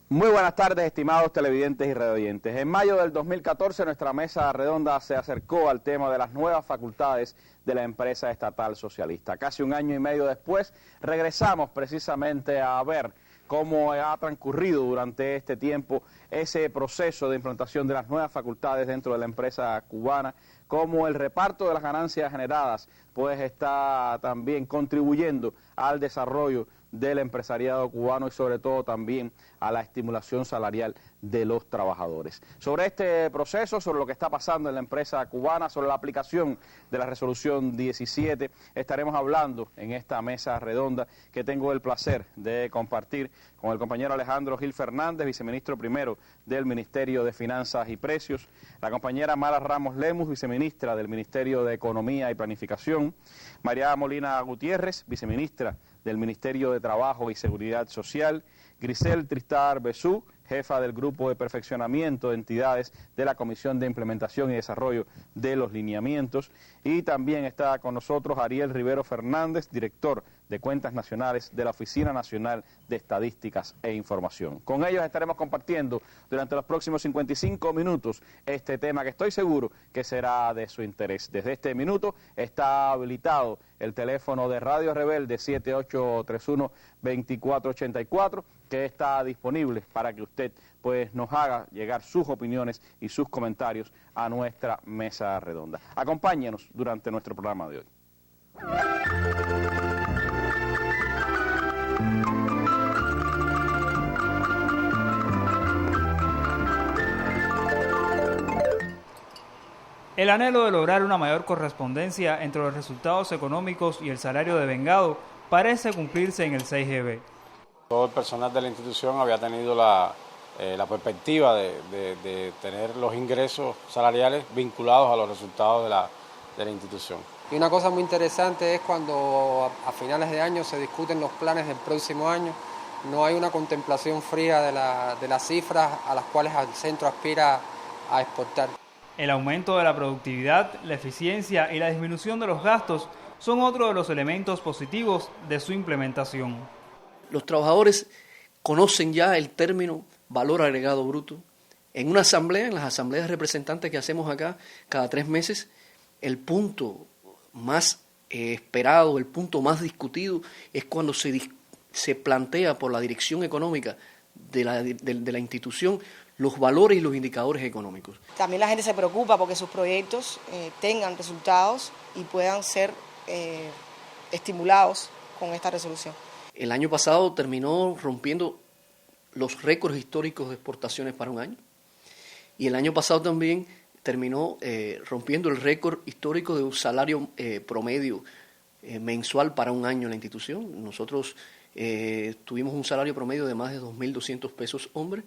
Muy buenas tardes, estimados televidentes y radioyentes. En mayo del 2014 nuestra mesa redonda se acercó al tema de las nuevas facultades de la empresa estatal socialista. Casi un año y medio después regresamos precisamente a ver cómo ha transcurrido durante este tiempo ese proceso de implantación de las nuevas facultades dentro de la empresa cubana, cómo el reparto de las ganancias generadas pues está también contribuyendo al desarrollo del empresariado cubano y sobre todo también a la estimulación salarial de los trabajadores. Sobre este proceso, sobre lo que está pasando en la empresa cubana, sobre la aplicación de la resolución 17, estaremos hablando en esta mesa redonda que tengo el placer de compartir con el compañero Alejandro Gil Fernández, viceministro primero del Ministerio de Finanzas y Precios, la compañera Mara Ramos Lemus, viceministra del Ministerio de Economía y Planificación, María Molina Gutiérrez, viceministra del Ministerio de Trabajo y Seguridad Social, Grisel Tristar Besú, jefa del Grupo de Perfeccionamiento de Entidades de la Comisión de Implementación y Desarrollo de los Lineamientos, y también está con nosotros Ariel Rivero Fernández, director de Cuentas Nacionales de la Oficina Nacional de Estadísticas e Información. Con ellos estaremos compartiendo durante los próximos 55 minutos este tema que estoy seguro que será de su interés. Desde este minuto está habilitado el teléfono de Radio Rebelde 7831-2484, que está disponible para que usted pues nos haga llegar sus opiniones y sus comentarios a nuestra mesa redonda. Acompáñenos durante nuestro programa de hoy. El anhelo de lograr una mayor correspondencia entre los resultados económicos y el salario devengado parece cumplirse en el 6GB. Todo el personal de la institución había tenido la perspectiva de tener los ingresos salariales vinculados a los resultados de la institución. Y una cosa muy interesante es cuando a finales de año se discuten los planes del próximo año, no hay una contemplación fría de las cifras a las cuales el centro aspira a exportar. El aumento de la productividad, la eficiencia y la disminución de los gastos son otro de los elementos positivos de su implementación. Los trabajadores conocen ya el término valor agregado bruto. En una asamblea, en las asambleas de representantes que hacemos acá cada 3 meses, el punto más esperado, el punto más discutido es cuando se plantea por la dirección económica de la institución los valores y los indicadores económicos. También la gente se preocupa porque sus proyectos tengan resultados y puedan ser estimulados con esta resolución. El año pasado terminó rompiendo los récords históricos de exportaciones para un año, y el año pasado también terminó rompiendo el récord histórico de un salario promedio mensual para un año en la institución. Nosotros tuvimos un salario promedio de más de 2.200 pesos hombre.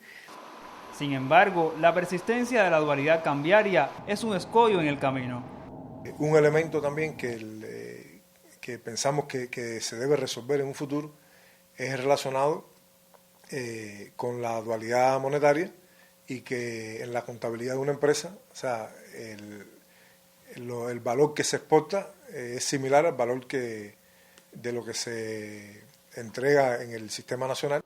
Sin embargo, la persistencia de la dualidad cambiaria es un escollo en el camino. Un elemento también que pensamos que se debe resolver en un futuro es relacionado con la dualidad monetaria, y que en la contabilidad de una empresa, o sea, el valor que se exporta es similar al valor de lo que se entrega en el sistema nacional.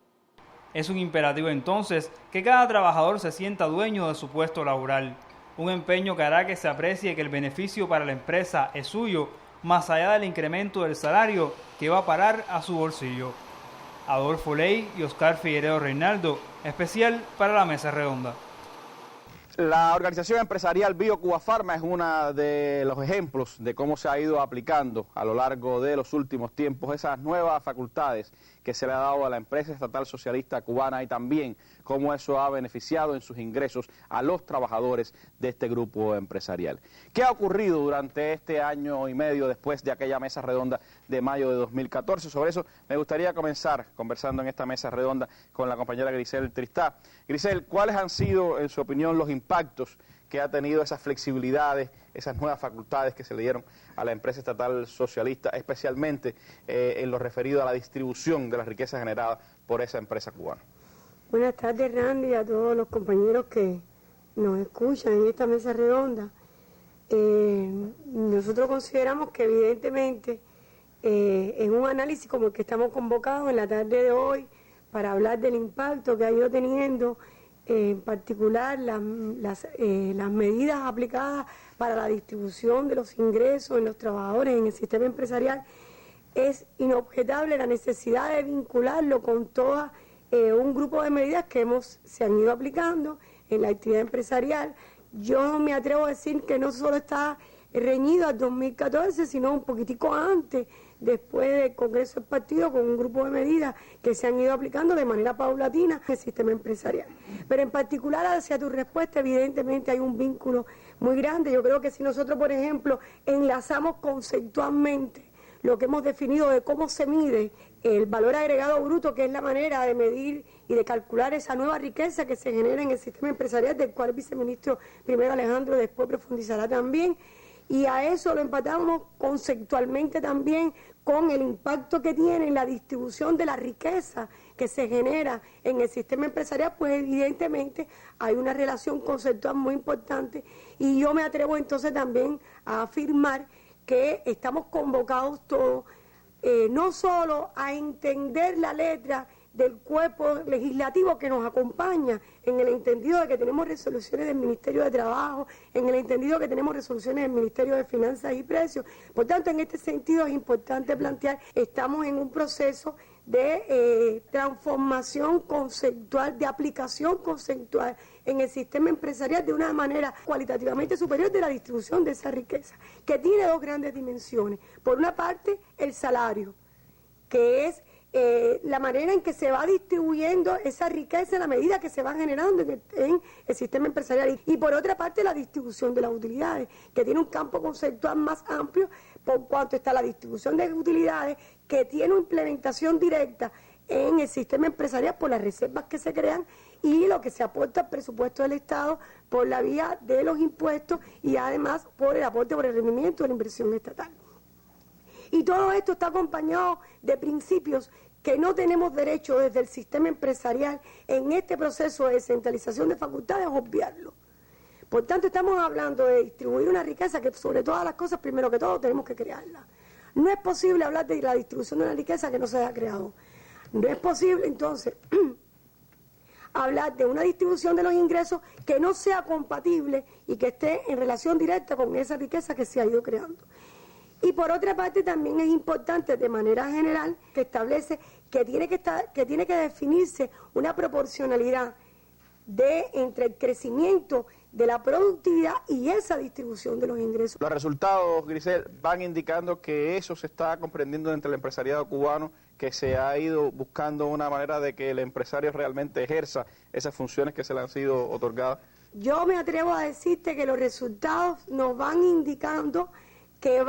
Es un imperativo entonces que cada trabajador se sienta dueño de su puesto laboral, un empeño que hará que se aprecie que el beneficio para la empresa es suyo, más allá del incremento del salario que va a parar a su bolsillo. Adolfo Ley y Oscar Figueredo Reinaldo, especial para la mesa redonda. La organización empresarial BioCuba Pharma es uno de los ejemplos de cómo se ha ido aplicando a lo largo de los últimos tiempos esas nuevas facultades que se le ha dado a la empresa estatal socialista cubana, y también cómo eso ha beneficiado en sus ingresos a los trabajadores de este grupo empresarial. ¿Qué ha ocurrido durante este año y medio después de aquella mesa redonda de mayo de 2014? Sobre eso me gustaría comenzar conversando en esta mesa redonda con la compañera Grisel Tristar. Grisel, ¿cuáles han sido, en su opinión, los impactos que ha tenido esas flexibilidades, esas nuevas facultades que se le dieron a la empresa estatal socialista, especialmente en lo referido a la distribución de la riqueza generada por esa empresa cubana. Buenas tardes, Randy, y a todos los compañeros que nos escuchan en esta mesa redonda. Nosotros consideramos que evidentemente en un análisis como el que estamos convocados en la tarde de hoy para hablar del impacto que ha ido teniendo en particular las medidas aplicadas para la distribución de los ingresos en los trabajadores en el sistema empresarial, es inobjetable la necesidad de vincularlo con todo un grupo de medidas que se han ido aplicando en la actividad empresarial. Yo me atrevo a decir que no solo está reñido al 2014, sino un poquitico antes, después del Congreso del Partido, con un grupo de medidas que se han ido aplicando de manera paulatina en el sistema empresarial. Pero en particular, hacia tu respuesta, evidentemente hay un vínculo muy grande. Yo creo que si nosotros, por ejemplo, enlazamos conceptualmente lo que hemos definido de cómo se mide el valor agregado bruto, que es la manera de medir y de calcular esa nueva riqueza que se genera en el sistema empresarial, del cual el viceministro primero Alejandro después profundizará también, y a eso lo empatamos conceptualmente también con el impacto que tiene en la distribución de la riqueza que se genera en el sistema empresarial, pues evidentemente hay una relación conceptual muy importante, y yo me atrevo entonces también a afirmar que estamos convocados todos no solo a entender la letra del cuerpo legislativo que nos acompaña, en el entendido de que tenemos resoluciones del Ministerio de Trabajo, en el entendido de que tenemos resoluciones del Ministerio de Finanzas y Precios. Por tanto, en este sentido es importante plantear, estamos en un proceso de transformación conceptual, de aplicación conceptual en el sistema empresarial de una manera cualitativamente superior de la distribución de esa riqueza, que tiene dos grandes dimensiones. Por una parte, el salario, que es la manera en que se va distribuyendo esa riqueza en la medida que se va generando en el sistema empresarial. Y por otra parte, la distribución de las utilidades, que tiene un campo conceptual más amplio, por cuanto está la distribución de utilidades, que tiene una implementación directa en el sistema empresarial por las reservas que se crean y lo que se aporta al presupuesto del Estado por la vía de los impuestos y además por el aporte por el rendimiento de la inversión estatal. Y todo esto está acompañado de principios que no tenemos derecho desde el sistema empresarial en este proceso de descentralización de facultades a obviarlo. Por tanto, estamos hablando de distribuir una riqueza que sobre todas las cosas, primero que todo, tenemos que crearla. No es posible hablar de la distribución de una riqueza que no se haya creado. No es posible, entonces, hablar de una distribución de los ingresos que no sea compatible y que esté en relación directa con esa riqueza que se ha ido creando. Y por otra parte también es importante de manera general que establece que tiene que definirse una proporcionalidad entre el crecimiento de la productividad y esa distribución de los ingresos. Los resultados, Grisel, van indicando que eso se está comprendiendo entre el empresariado cubano, que se ha ido buscando una manera de que el empresario realmente ejerza esas funciones que se le han sido otorgadas. Yo me atrevo a decirte que los resultados nos van indicando que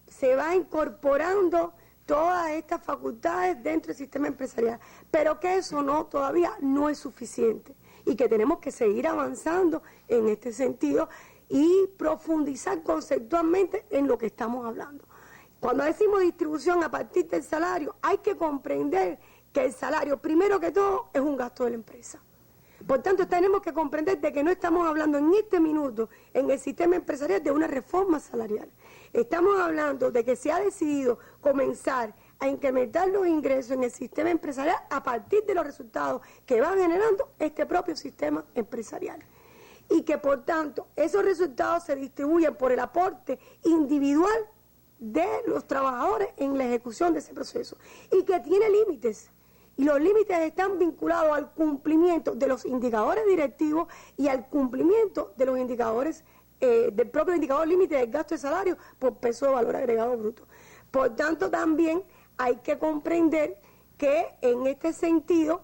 se va incorporando todas estas facultades dentro del sistema empresarial, pero que eso todavía no es suficiente y que tenemos que seguir avanzando en este sentido y profundizar conceptualmente en lo que estamos hablando. Cuando decimos distribución a partir del salario, hay que comprender que el salario, primero que todo, es un gasto de la empresa. Por tanto, tenemos que comprender de que no estamos hablando en este minuto en el sistema empresarial de una reforma salarial. Estamos hablando de que se ha decidido comenzar a incrementar los ingresos en el sistema empresarial a partir de los resultados que va generando este propio sistema empresarial. Y que, por tanto, esos resultados se distribuyen por el aporte individual de los trabajadores en la ejecución de ese proceso. Y que tiene límites. Y los límites están vinculados al cumplimiento de los indicadores directivos y al cumplimiento de los indicadores, del propio indicador límite del gasto de salario por peso de valor agregado bruto. Por tanto, también hay que comprender que en este sentido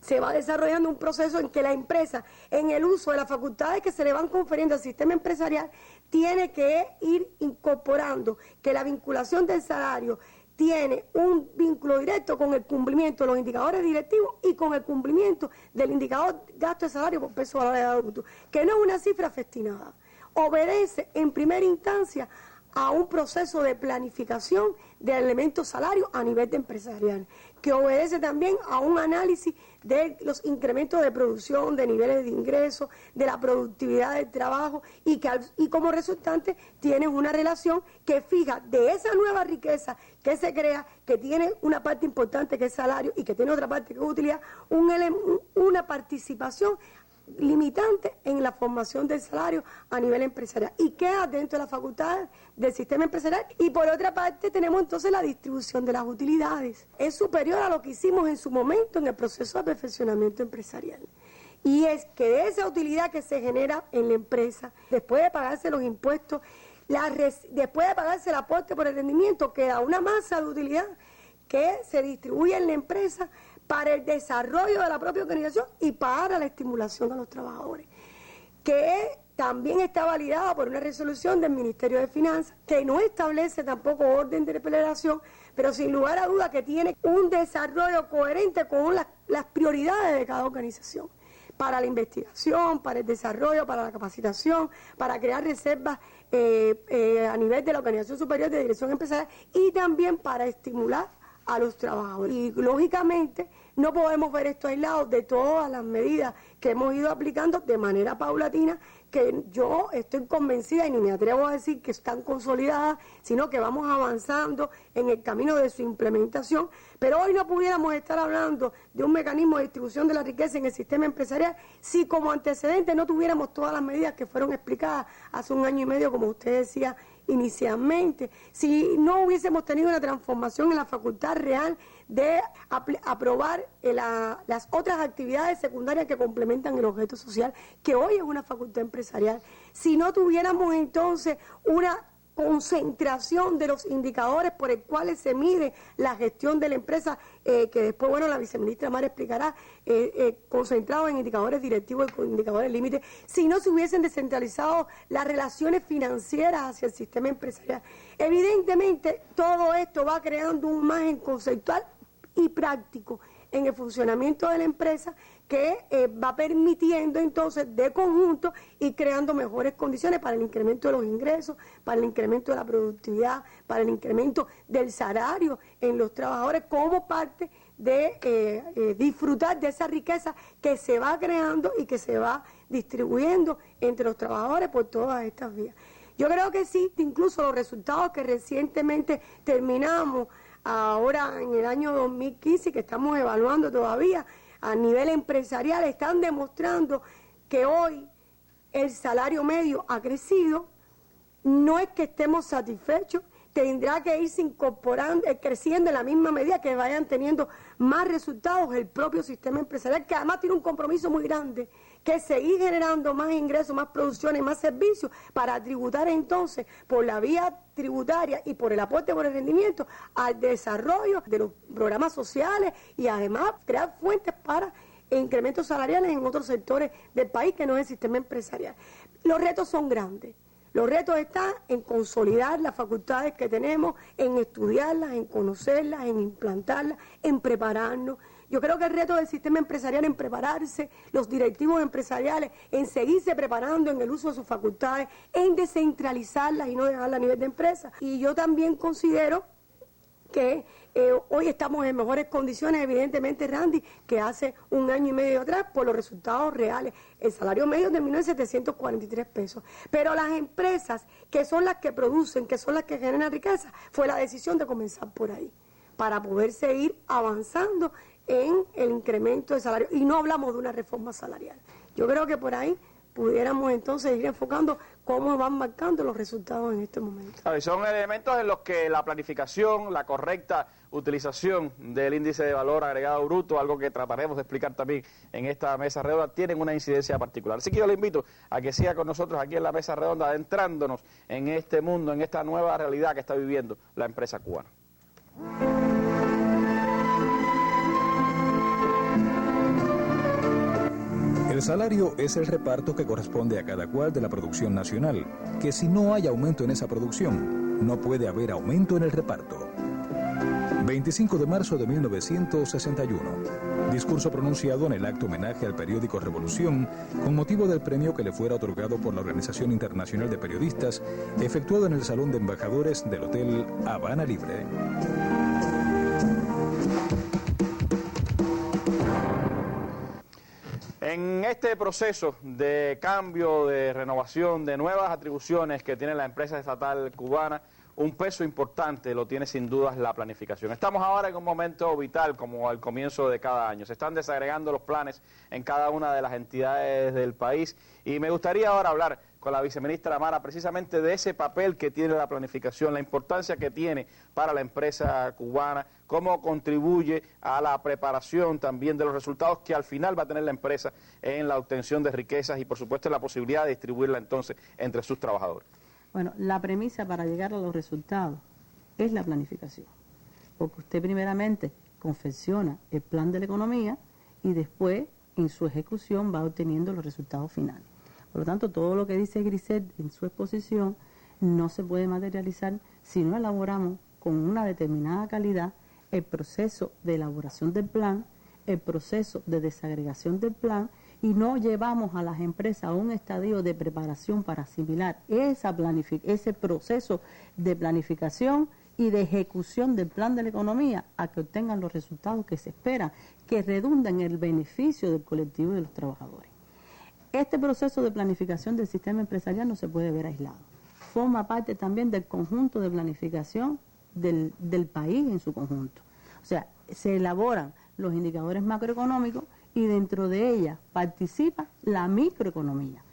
se va desarrollando un proceso en que la empresa, en el uso de las facultades que se le van confiriendo al sistema empresarial, tiene que ir incorporando que la vinculación del salario tiene un vínculo directo con el cumplimiento de los indicadores directivos y con el cumplimiento del indicador gasto de salario por peso valor agregado bruto, que no es una cifra festinada, obedece en primera instancia a un proceso de planificación de elementos salarios a nivel de empresarial, que obedece también a un análisis de los incrementos de producción, de niveles de ingresos, de la productividad del trabajo y como resultante tienes una relación que fija de esa nueva riqueza que se crea, que tiene una parte importante que es salario y que tiene otra parte que es utilidad, una participación limitante en la formación del salario a nivel empresarial y queda dentro de las facultades del sistema empresarial. Y por otra parte tenemos entonces la distribución de las utilidades. Es superior a lo que hicimos en su momento en el proceso de perfeccionamiento empresarial. Y es que de esa utilidad que se genera en la empresa, después de pagarse los impuestos, después de pagarse el aporte por el rendimiento, queda una masa de utilidad que se distribuye en la empresa para el desarrollo de la propia organización y para la estimulación de los trabajadores, que también está validada por una resolución del Ministerio de Finanzas, que no establece tampoco orden de remuneración, pero sin lugar a duda que tiene un desarrollo coherente con las prioridades de cada organización, para la investigación, para el desarrollo, para la capacitación, para crear reservas a nivel de la Organización Superior de Dirección Empresarial y también para estimular a los trabajadores. Y lógicamente no podemos ver esto aislado de todas las medidas que hemos ido aplicando de manera paulatina, que yo estoy convencida y ni me atrevo a decir que están consolidadas, sino que vamos avanzando en el camino de su implementación. Pero hoy no pudiéramos estar hablando de un mecanismo de distribución de la riqueza en el sistema empresarial si como antecedente no tuviéramos todas las medidas que fueron explicadas hace un año y medio, como usted decía inicialmente, si no hubiésemos tenido una transformación en la facultad real de aprobar las otras actividades secundarias que complementan el objeto social, que hoy es una facultad empresarial, si no tuviéramos entonces una concentración de los indicadores por el cuales se mide la gestión de la empresa, que después, bueno, la viceministra Mara explicará, concentrado en indicadores directivos y con indicadores límites, si no se hubiesen descentralizado las relaciones financieras hacia el sistema empresarial. Evidentemente, todo esto va creando un margen conceptual y práctico en el funcionamiento de la empresa que va permitiendo entonces de conjunto y creando mejores condiciones para el incremento de los ingresos, para el incremento de la productividad, para el incremento del salario en los trabajadores como parte de disfrutar de esa riqueza que se va creando y que se va distribuyendo entre los trabajadores por todas estas vías. Yo creo que sí, incluso los resultados que recientemente terminamos ahora en el año 2015, que estamos evaluando todavía a nivel empresarial, están demostrando que hoy el salario medio ha crecido. No es que estemos satisfechos, tendrá que irse incorporando, creciendo en la misma medida que vayan teniendo más resultados el propio sistema empresarial, que además tiene un compromiso muy grande, que es seguir generando más ingresos, más producciones, más servicios, para tributar entonces por la vía tributaria y por el aporte por el rendimiento al desarrollo de los programas sociales y además crear fuentes para incrementos salariales en otros sectores del país que no es el sistema empresarial. Los retos son grandes. Los retos están en consolidar las facultades que tenemos, en estudiarlas, en conocerlas, en implantarlas, en prepararnos. Yo creo que el reto del sistema empresarial en prepararse, los directivos empresariales en seguirse preparando en el uso de sus facultades, en descentralizarlas y no dejarlas a nivel de empresa. Y yo también considero que hoy estamos en mejores condiciones, evidentemente, Randy, que hace un año y medio atrás, por los resultados reales. El salario medio terminó en 743 pesos. Pero las empresas, que son las que producen, que son las que generan riqueza, fue la decisión de comenzar por ahí, para poder seguir avanzando en el incremento de salario. Y no hablamos de una reforma salarial. Yo creo que por ahí pudiéramos entonces ir enfocando cómo van marcando los resultados en este momento. Son elementos en los que la planificación, la correcta utilización del índice de valor agregado bruto, algo que trataremos de explicar también en esta mesa redonda, tienen una incidencia particular. Así que yo le invito a que siga con nosotros aquí en la mesa redonda, adentrándonos en este mundo, en esta nueva realidad que está viviendo la empresa cubana. El salario es el reparto que corresponde a cada cual de la producción nacional, que si no hay aumento en esa producción, no puede haber aumento en el reparto. 25 de marzo de 1961. Discurso pronunciado en el acto homenaje al periódico Revolución con motivo del premio que le fuera otorgado por la Organización Internacional de Periodistas, efectuado en el Salón de Embajadores del Hotel Habana Libre. En este proceso de cambio, de renovación, de nuevas atribuciones que tiene la empresa estatal cubana, un peso importante lo tiene sin dudas la planificación. Estamos ahora en un momento vital, como al comienzo de cada año. Se están desagregando los planes en cada una de las entidades del país y me gustaría ahora hablar con la viceministra Amara precisamente de ese papel que tiene la planificación, la importancia que tiene para la empresa cubana, cómo contribuye a la preparación también de los resultados que al final va a tener la empresa en la obtención de riquezas y por supuesto la posibilidad de distribuirla entonces entre sus trabajadores. Bueno, la premisa para llegar a los resultados es la planificación, porque usted primeramente confecciona el plan de la economía y después en su ejecución va obteniendo los resultados finales. Por lo tanto, todo lo que dice Grisel en su exposición no se puede materializar si no elaboramos con una determinada calidad el proceso de elaboración del plan, el proceso de desagregación del plan, y no llevamos a las empresas a un estadio de preparación para asimilar ese proceso de planificación y de ejecución del plan de la economía a que obtengan los resultados que se esperan, que redundan en el beneficio del colectivo y de los trabajadores. Este proceso de planificación del sistema empresarial no se puede ver aislado. Forma parte también del conjunto de planificación del país en su conjunto. O sea, se elaboran los indicadores macroeconómicos y dentro de ella participa la microeconomía.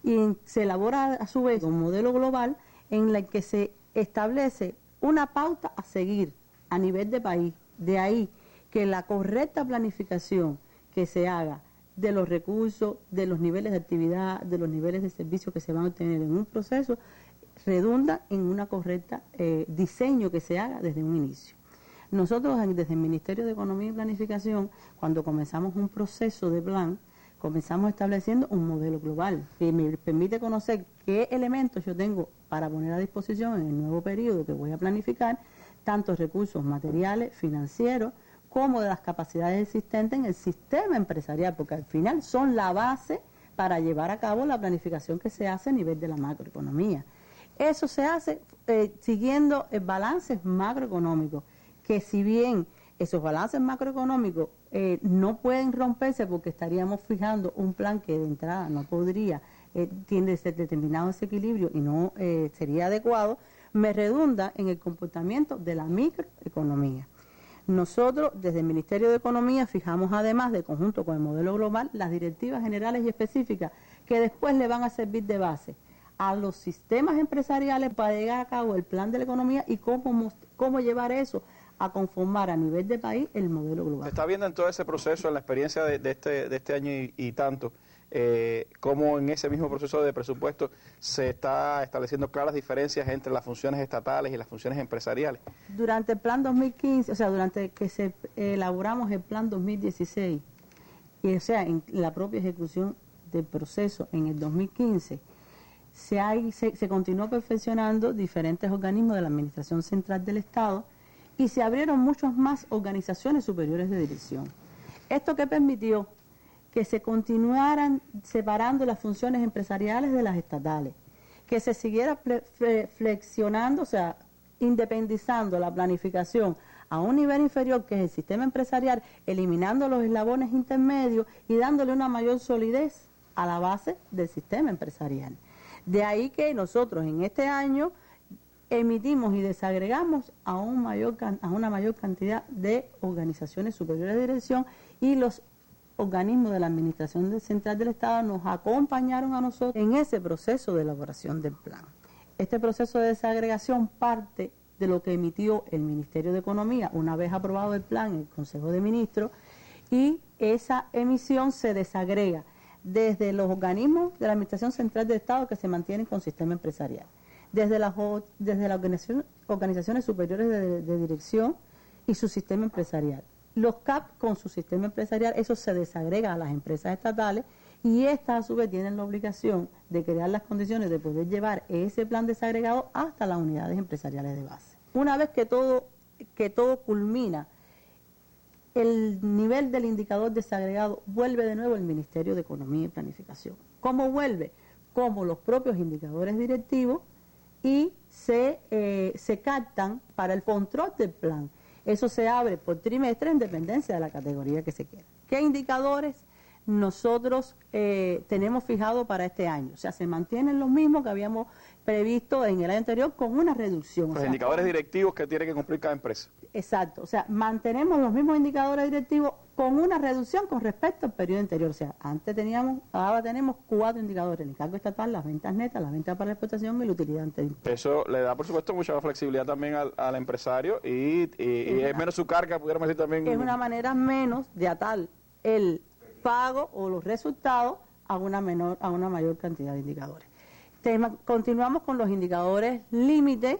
Y se elabora a su vez un modelo global en el que se establece una pauta a seguir a nivel de país. De ahí que la correcta planificación que se haga de los recursos, de los niveles de actividad, de los niveles de servicio que se van a obtener en un proceso, redunda en una correcta diseño que se haga desde un inicio. Nosotros desde el Ministerio de Economía y Planificación, cuando comenzamos un proceso de plan, comenzamos estableciendo un modelo global que me permite conocer qué elementos yo tengo para poner a disposición en el nuevo periodo que voy a planificar, tanto recursos materiales, financieros, como de las capacidades existentes en el sistema empresarial, porque al final son la base para llevar a cabo la planificación que se hace a nivel de la macroeconomía. Eso se hace siguiendo balances macroeconómicos, que si bien esos balances macroeconómicos no pueden romperse porque estaríamos fijando un plan que de entrada no podría, tiene que ser determinado ese equilibrio y no sería adecuado, me redunda en el comportamiento de la microeconomía. Nosotros, desde el Ministerio de Economía, fijamos además, de conjunto con el modelo global, las directivas generales y específicas que después le van a servir de base a los sistemas empresariales para llegar a cabo el plan de la economía y cómo llevar eso a conformar a nivel de país el modelo global. Se está viendo en todo ese proceso, en la experiencia de este año y tanto, cómo en ese mismo proceso de presupuesto se está estableciendo claras diferencias entre las funciones estatales y las funciones empresariales. Durante el plan 2015, o sea, durante que elaboramos el plan 2016, y o sea, en la propia ejecución del proceso en el 2015, se continuó perfeccionando diferentes organismos de la Administración Central del Estado y se abrieron muchas más organizaciones superiores de dirección. Esto que permitió que se continuaran separando las funciones empresariales de las estatales, que se siguiera flexionando, o sea, independizando la planificación a un nivel inferior que es el sistema empresarial, eliminando los eslabones intermedios y dándole una mayor solidez a la base del sistema empresarial. De ahí que nosotros en este año emitimos y desagregamos a una mayor cantidad de organizaciones superiores de dirección y los organismos de la Administración Central del Estado nos acompañaron a nosotros en ese proceso de elaboración del plan. Este proceso de desagregación parte de lo que emitió el Ministerio de Economía una vez aprobado el plan en el Consejo de Ministros, y esa emisión se desagrega desde los organismos de la Administración Central del Estado que se mantienen con sistema empresarial, desde las organizaciones superiores de dirección y su sistema empresarial. Los CAP con su sistema empresarial, eso se desagrega a las empresas estatales y estas a su vez tienen la obligación de crear las condiciones de poder llevar ese plan desagregado hasta las unidades empresariales de base. Una vez que todo que todo culmina, el nivel del indicador desagregado vuelve de nuevo al Ministerio de Economía y Planificación. ¿Cómo vuelve? Como los propios indicadores directivos y se captan para el control del plan. Eso se abre por trimestre en dependencia de la categoría que se quiera. ¿Qué indicadores nosotros tenemos fijado para este año? O sea, se mantienen los mismos que habíamos previsto en el año anterior con una reducción. Los indicadores directivos que tiene que cumplir cada empresa. Exacto, o sea, mantenemos los mismos indicadores directivos con una reducción con respecto al periodo anterior. O sea, antes teníamos, ahora tenemos 4 indicadores: el encargo estatal, las ventas netas, las ventas para la exportación y la utilidad ante el impuesto. Eso le da, por supuesto, mucha flexibilidad también al empresario y es menos su carga, pudiéramos decir también. Es una manera menos de atar el pago o los resultados a una mayor cantidad de indicadores. Continuamos con los indicadores límite,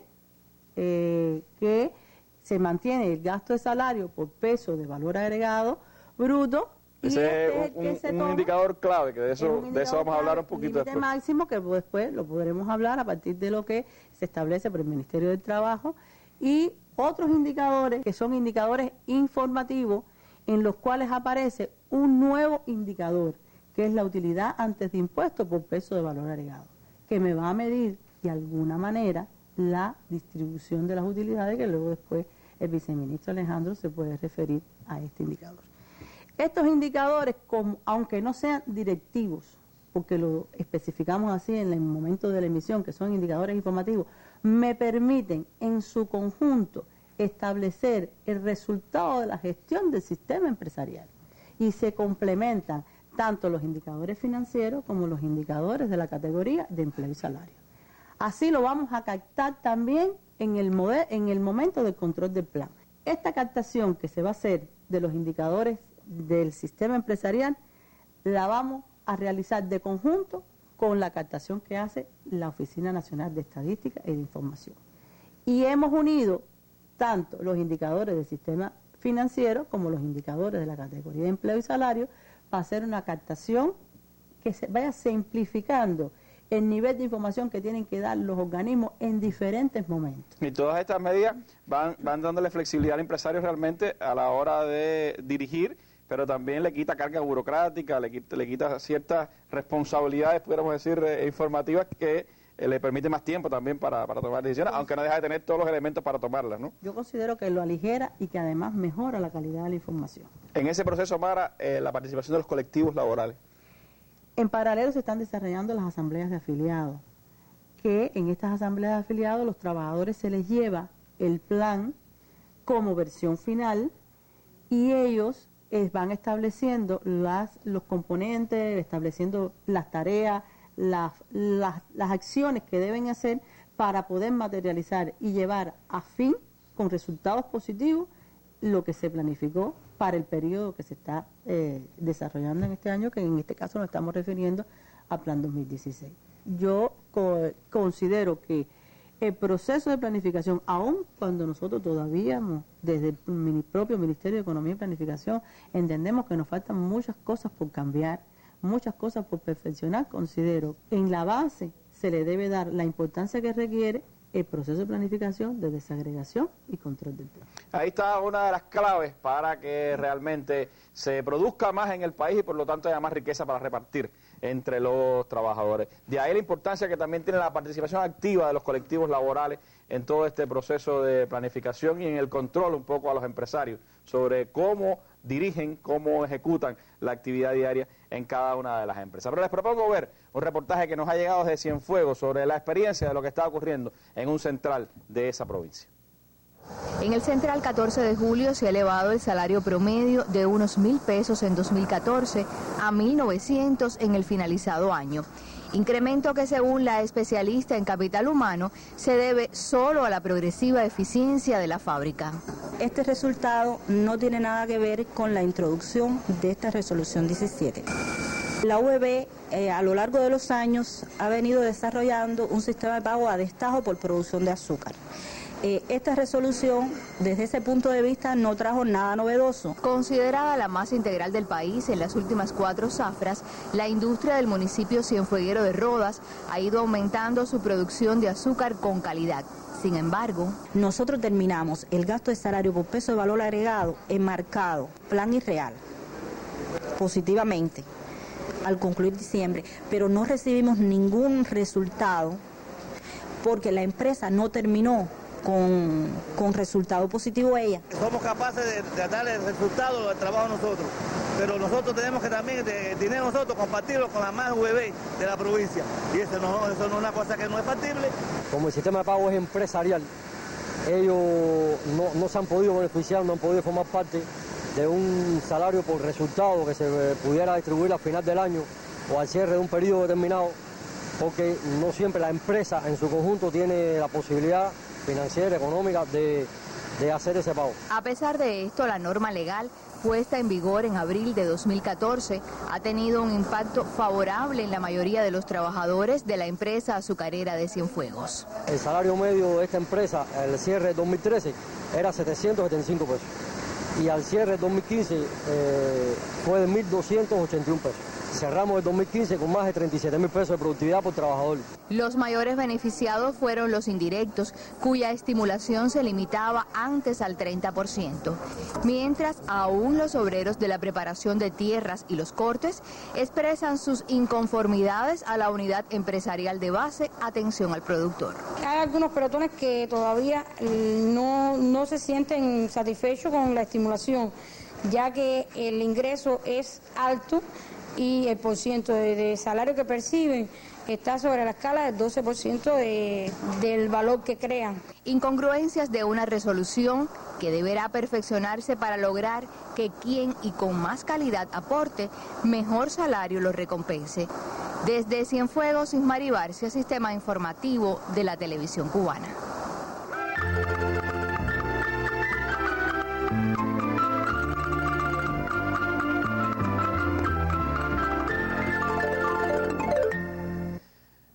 que se mantiene el gasto de salario por peso de valor agregado bruto. Ese es un indicador clave, que de eso vamos a hablar un poquito después. Máximo, que después lo podremos hablar a partir de lo que se establece por el Ministerio del Trabajo, y otros indicadores que son indicadores informativos, en los cuales aparece un nuevo indicador, que es la utilidad antes de impuestos por peso de valor agregado, que me va a medir de alguna manera la distribución de las utilidades, que luego después el viceministro Alejandro se puede referir a este indicador. Estos indicadores, aunque no sean directivos, porque lo especificamos así en el momento de la emisión, que son indicadores informativos, me permiten en su conjunto establecer el resultado de la gestión del sistema empresarial, y se complementan tanto los indicadores financieros como los indicadores de la categoría de empleo y salario. Así lo vamos a captar también en el momento del control del plan. Esta captación que se va a hacer de los indicadores del sistema empresarial la vamos a realizar de conjunto con la captación que hace la Oficina Nacional de Estadística y de Información. Y hemos unido tanto los indicadores del sistema financiero como los indicadores de la categoría de empleo y salario para hacer una captación que se vaya simplificando el nivel de información que tienen que dar los organismos en diferentes momentos. Y todas estas medidas van dándole flexibilidad al empresario realmente a la hora de dirigir, pero también le quita carga burocrática, le quita ciertas responsabilidades, pudiéramos decir, informativas, que le permite más tiempo también para tomar decisiones, aunque no deja de tener todos los elementos para tomarlas, ¿no? Yo considero que lo aligera y que además mejora la calidad de la información. En ese proceso, Mara, la participación de los colectivos laborales. En paralelo se están desarrollando las asambleas de afiliados, que en estas asambleas de afiliados los trabajadores se les lleva el plan como versión final y ellos van estableciendo los componentes, estableciendo las tareas, las acciones que deben hacer para poder materializar y llevar a fin, con resultados positivos, lo que se planificó para el periodo que se está desarrollando en este año, que en este caso nos estamos refiriendo al Plan 2016. Yo considero que el proceso de planificación, aun cuando nosotros todavía, desde el propio Ministerio de Economía y Planificación, entendemos que nos faltan muchas cosas por cambiar, muchas cosas por perfeccionar, considero que en la base se le debe dar la importancia que requiere el proceso de planificación, de desagregación y control del plan. Ahí está una de las claves para que realmente se produzca más en el país y por lo tanto haya más riqueza para repartir entre los trabajadores. De ahí la importancia que también tiene la participación activa de los colectivos laborales en todo este proceso de planificación y en el control un poco a los empresarios sobre cómo dirigen, cómo ejecutan la actividad diaria en cada una de las empresas. Pero les propongo ver un reportaje que nos ha llegado desde Cienfuegos sobre la experiencia de lo que está ocurriendo en un central de esa provincia. En el Central 14 de Julio se ha elevado el salario promedio de unos 1.000 pesos en 2014 a 1.900 en el finalizado año. Incremento que, según la especialista en capital humano, se debe solo a la progresiva eficiencia de la fábrica. Este resultado no tiene nada que ver con la introducción de esta resolución 17. La UEB a lo largo de los años ha venido desarrollando un sistema de pago a destajo por producción de azúcar. Esta resolución, desde ese punto de vista, no trajo nada novedoso. Considerada la más integral del país en las últimas 4 zafras, la industria del municipio cienfueguero de Rodas ha ido aumentando su producción de azúcar con calidad. Sin embargo, nosotros terminamos el gasto de salario por peso de valor agregado enmarcado, plan y real, positivamente, al concluir diciembre, pero no recibimos ningún resultado porque la empresa no terminó con resultado positivo ella. Somos capaces de dar el resultado del trabajo nosotros, pero nosotros tenemos que también, el dinero nosotros, compartirlo con la más UEB de la provincia, y eso no es una cosa que no es factible. Como el sistema de pago es empresarial, ellos no se han podido beneficiar, no han podido formar parte de un salario por resultado que se pudiera distribuir al final del año o al cierre de un periodo determinado, porque no siempre la empresa en su conjunto tiene la posibilidad financiera, económica de hacer ese pago. A pesar de esto, la norma legal puesta en vigor en abril de 2014 ha tenido un impacto favorable en la mayoría de los trabajadores de la empresa azucarera de Cienfuegos. El salario medio de esta empresa, el cierre de 2013, era 775 pesos. Y al cierre de 2015 fue de 1.281 pesos. Cerramos el 2015 con más de 37.000 pesos de productividad por trabajador. Los mayores beneficiados fueron los indirectos, cuya estimulación se limitaba antes al 30%, mientras aún los obreros de la preparación de tierras y los cortes expresan sus inconformidades a la unidad empresarial de base Atención al Productor. Hay algunos pelotones que todavía no se sienten satisfechos con la estimulación, ya que el ingreso es alto y el porciento de salario que perciben está sobre la escala del 12% del valor que crean. Incongruencias de una resolución que deberá perfeccionarse para lograr que quien y con más calidad aporte mejor salario lo recompense. Desde Cienfuegos, Ismari Barcia, Sistema Informativo de la Televisión Cubana.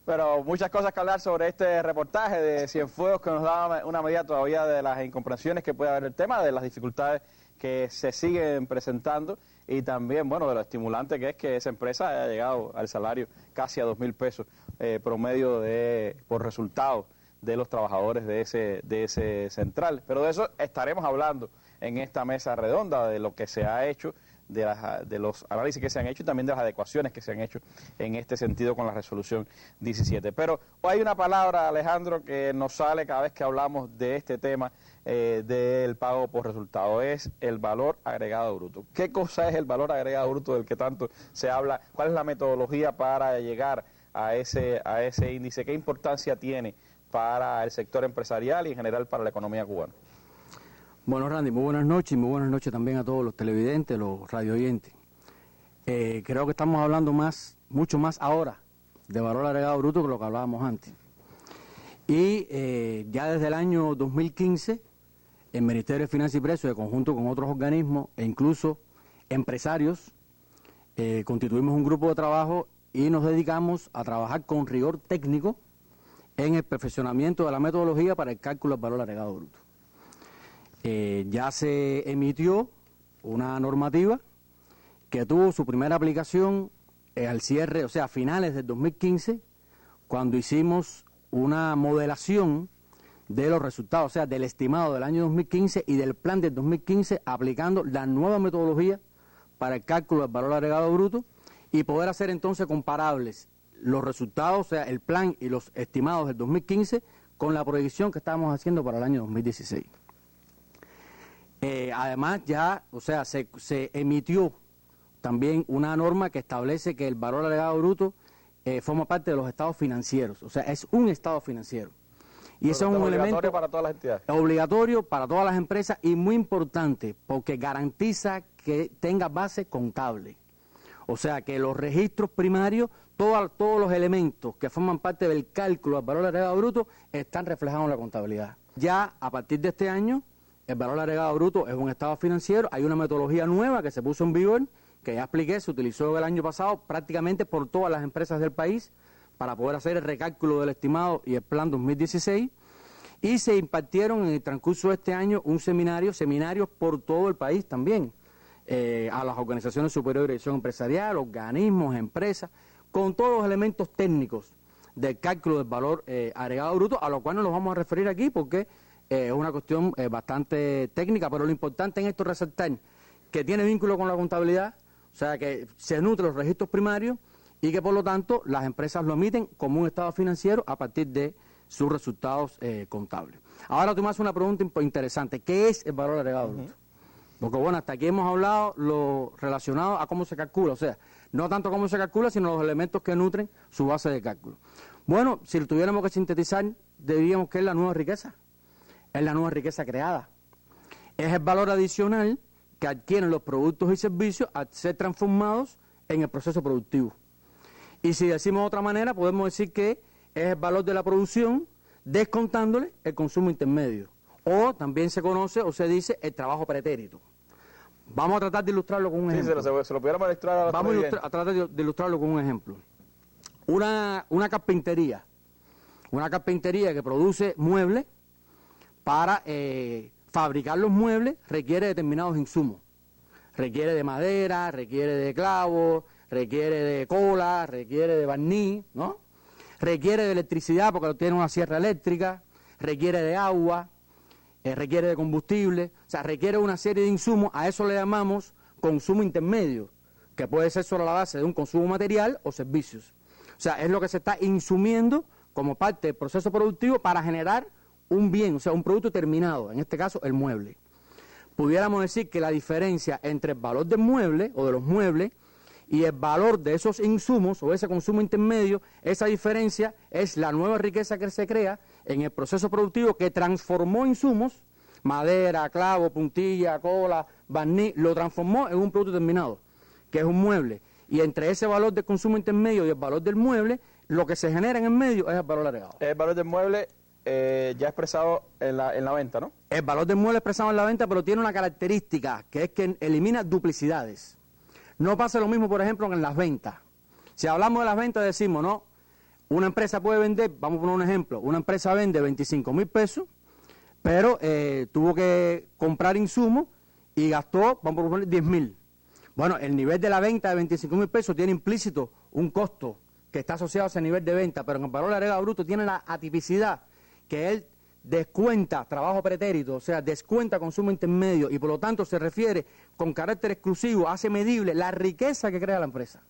Pero muchas cosas que hablar sobre este reportaje de Cienfuegos, que nos da una medida todavía de las incomprensiones que puede haber el tema, de las dificultades que se siguen presentando y también, bueno, de lo estimulante que es que esa empresa haya llegado al salario casi a 2.000 pesos promedio por resultado de los trabajadores de ese central. Pero de eso estaremos hablando en esta mesa redonda, de lo que se ha hecho, de los análisis que se han hecho y también de las adecuaciones que se han hecho en este sentido con la resolución 17. Pero hay una palabra, Alejandro, que nos sale cada vez que hablamos de este tema del pago por resultado, es el valor agregado bruto. ¿Qué cosa es el valor agregado bruto del que tanto se habla? ¿Cuál es la metodología para llegar a ese índice? ¿Qué importancia tiene para el sector empresarial y en general para la economía cubana? Bueno, Randy, muy buenas noches y muy buenas noches también a todos los televidentes, los radioyentes. Creo que estamos hablando mucho más ahora de valor agregado bruto que lo que hablábamos antes. Y ya desde el año 2015, el Ministerio de Finanzas y Precios, de conjunto con otros organismos e incluso empresarios, constituimos un grupo de trabajo y nos dedicamos a trabajar con rigor técnico en el perfeccionamiento de la metodología para el cálculo del valor agregado bruto. Ya se emitió una normativa que tuvo su primera aplicación al cierre, o sea, a finales del 2015, cuando hicimos una modelación de los resultados, o sea, del estimado del año 2015 y del plan del 2015, aplicando la nueva metodología para el cálculo del valor agregado bruto y poder hacer entonces comparables los resultados, o sea, el plan y los estimados del 2015 con la proyección que estábamos haciendo para el año 2016. Además ya, o sea, se emitió también una norma que establece que el valor agregado bruto forma parte de los estados financieros, o sea, es un estado financiero. Y eso es un elemento obligatorio para todas las entidades. Obligatorio para todas las empresas y muy importante porque garantiza que tenga base contable. O sea, que los registros primarios, todos los elementos que forman parte del cálculo del valor agregado bruto están reflejados en la contabilidad. Ya a partir de este año, el valor agregado bruto es un estado financiero, hay una metodología nueva que se puso en vigor, que ya expliqué, se utilizó el año pasado prácticamente por todas las empresas del país para poder hacer el recálculo del estimado y el plan 2016, y se impartieron en el transcurso de este año seminarios por todo el país también, a las organizaciones superiores de dirección empresarial, organismos, empresas, con todos los elementos técnicos del cálculo del valor agregado bruto, a lo cual no nos vamos a referir aquí porque es una cuestión bastante técnica, pero lo importante en esto es resaltar que tiene vínculo con la contabilidad, o sea que se nutre los registros primarios y que por lo tanto las empresas lo emiten como un estado financiero a partir de sus resultados contables. Ahora tú me haces una pregunta interesante, ¿qué es el valor agregado bruto? Porque bueno, hasta aquí hemos hablado lo relacionado a cómo se calcula, o sea, no tanto cómo se calcula, sino los elementos que nutren su base de cálculo. Bueno, si lo tuviéramos que sintetizar, diríamos que es la nueva riqueza, es la nueva riqueza creada. Es el valor adicional que adquieren los productos y servicios al ser transformados en el proceso productivo. Y si decimos de otra manera, podemos decir que es el valor de la producción descontándole el consumo intermedio. O también se conoce o se dice el trabajo pretérito. Vamos a tratar de ilustrarlo con un ejemplo. Se lo pudiéramos ilustrar a Vamos a tratar de ilustrarlo con un ejemplo. Una carpintería que produce muebles, para fabricar los muebles requiere determinados insumos. Requiere de madera, requiere de clavos, requiere de cola, requiere de barniz, ¿no? Requiere de electricidad porque tiene una sierra eléctrica, requiere de agua, requiere de combustible, o sea, requiere una serie de insumos, a eso le llamamos consumo intermedio, que puede ser sobre la base de un consumo material o servicios. O sea, es lo que se está insumiendo como parte del proceso productivo para generar un bien, o sea, un producto terminado, en este caso el mueble. Pudiéramos decir que la diferencia entre el valor del mueble o de los muebles y el valor de esos insumos o ese consumo intermedio, esa diferencia es la nueva riqueza que se crea en el proceso productivo que transformó insumos, madera, clavo, puntilla, cola, barniz, lo transformó en un producto terminado, que es un mueble. Y entre ese valor de consumo intermedio y el valor del mueble, lo que se genera en el medio es el valor agregado. El valor del mueble ya expresado en la venta, ¿no? El valor del mueble expresado en la venta, pero tiene una característica, que es que elimina duplicidades. No pasa lo mismo, por ejemplo, en las ventas. Si hablamos de las ventas, decimos, no, una empresa puede vender, vamos a poner un ejemplo, una empresa vende 25,000 pesos, pero tuvo que comprar insumos y gastó, vamos a poner 10,000. Bueno, el nivel de la venta de 25,000 pesos tiene implícito un costo que está asociado a ese nivel de venta, pero en el valor agregado bruto tiene la atipicidad, que él descuenta trabajo pretérito, o sea, descuenta consumo intermedio y por lo tanto se refiere con carácter exclusivo, hace medible la riqueza que crea la empresa,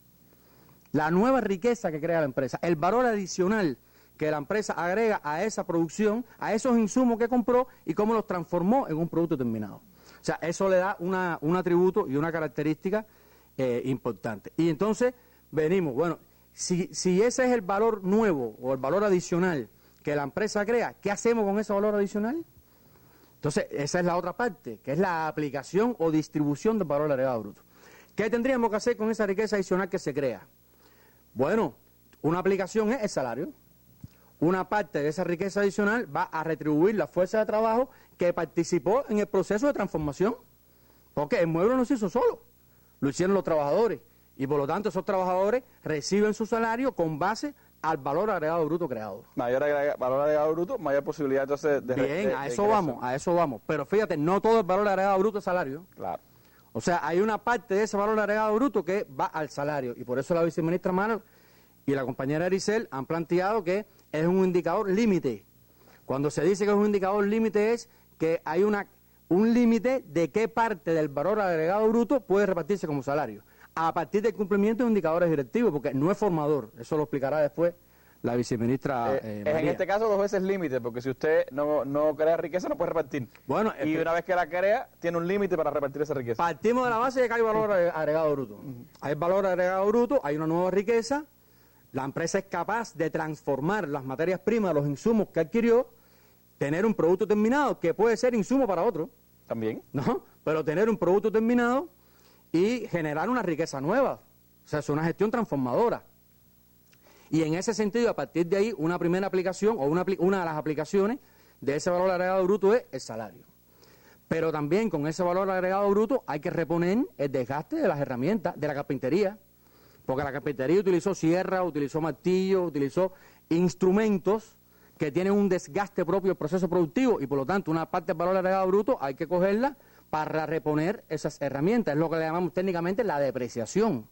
la nueva riqueza que crea la empresa, el valor adicional que la empresa agrega a esa producción, a esos insumos que compró y cómo los transformó en un producto terminado. O sea, eso le da un atributo y una característica importante. Y entonces venimos, bueno, si ese es el valor nuevo o el valor adicional que la empresa crea, ¿qué hacemos con ese valor adicional? Entonces, esa es la otra parte, que es la aplicación o distribución del valor agregado bruto. ¿Qué tendríamos que hacer con esa riqueza adicional que se crea? Bueno, una aplicación es el salario. Una parte de esa riqueza adicional va a retribuir la fuerza de trabajo que participó en el proceso de transformación. Porque el mueble no se hizo solo, lo hicieron los trabajadores. Y por lo tanto, esos trabajadores reciben su salario con base al valor agregado bruto creado. Mayor valor agregado bruto, mayor posibilidad entonces de... Bien, a eso vamos. Pero fíjate, no todo el valor agregado bruto es salario. Claro. O sea, hay una parte de ese valor agregado bruto que va al salario. Y por eso la viceministra Mano y la compañera Ericel han planteado que es un indicador límite. Cuando se dice que es un indicador límite es que hay un límite de qué parte del valor agregado bruto puede repartirse como salario. A partir del cumplimiento de indicadores directivos, porque no es formador, eso lo explicará después la viceministra María. En este caso 2 veces límite, porque si usted no crea riqueza no puede repartir. Bueno, y una vez que la crea, tiene un límite para repartir esa riqueza. Partimos de la base de que hay valor agregado bruto. Hay valor agregado bruto, hay una nueva riqueza, la empresa es capaz de transformar las materias primas, los insumos que adquirió, tener un producto terminado, que puede ser insumo para otro. También. ¿No? Pero tener un producto terminado y generar una riqueza nueva. O sea, es una gestión transformadora. Y en ese sentido, a partir de ahí, una primera aplicación o una de las aplicaciones de ese valor agregado bruto es el salario. Pero también con ese valor agregado bruto hay que reponer el desgaste de las herramientas, de la carpintería. Porque la carpintería utilizó sierra, utilizó martillo, utilizó instrumentos que tienen un desgaste propio del proceso productivo y por lo tanto una parte del valor agregado bruto hay que cogerla para reponer esas herramientas. Es lo que le llamamos técnicamente la depreciación,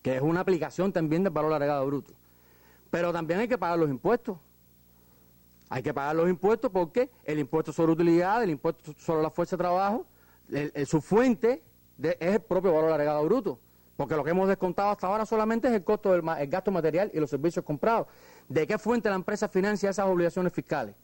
que es una aplicación también del valor agregado bruto. pero también hay que pagar los impuestos. Hay que pagar los impuestos porque el impuesto sobre utilidad, el impuesto sobre la fuerza de trabajo, su fuente es el propio valor agregado bruto. Porque lo que hemos descontado hasta ahora solamente es el costo del gasto material y los servicios comprados. ¿De qué fuente la empresa financia esas obligaciones fiscales?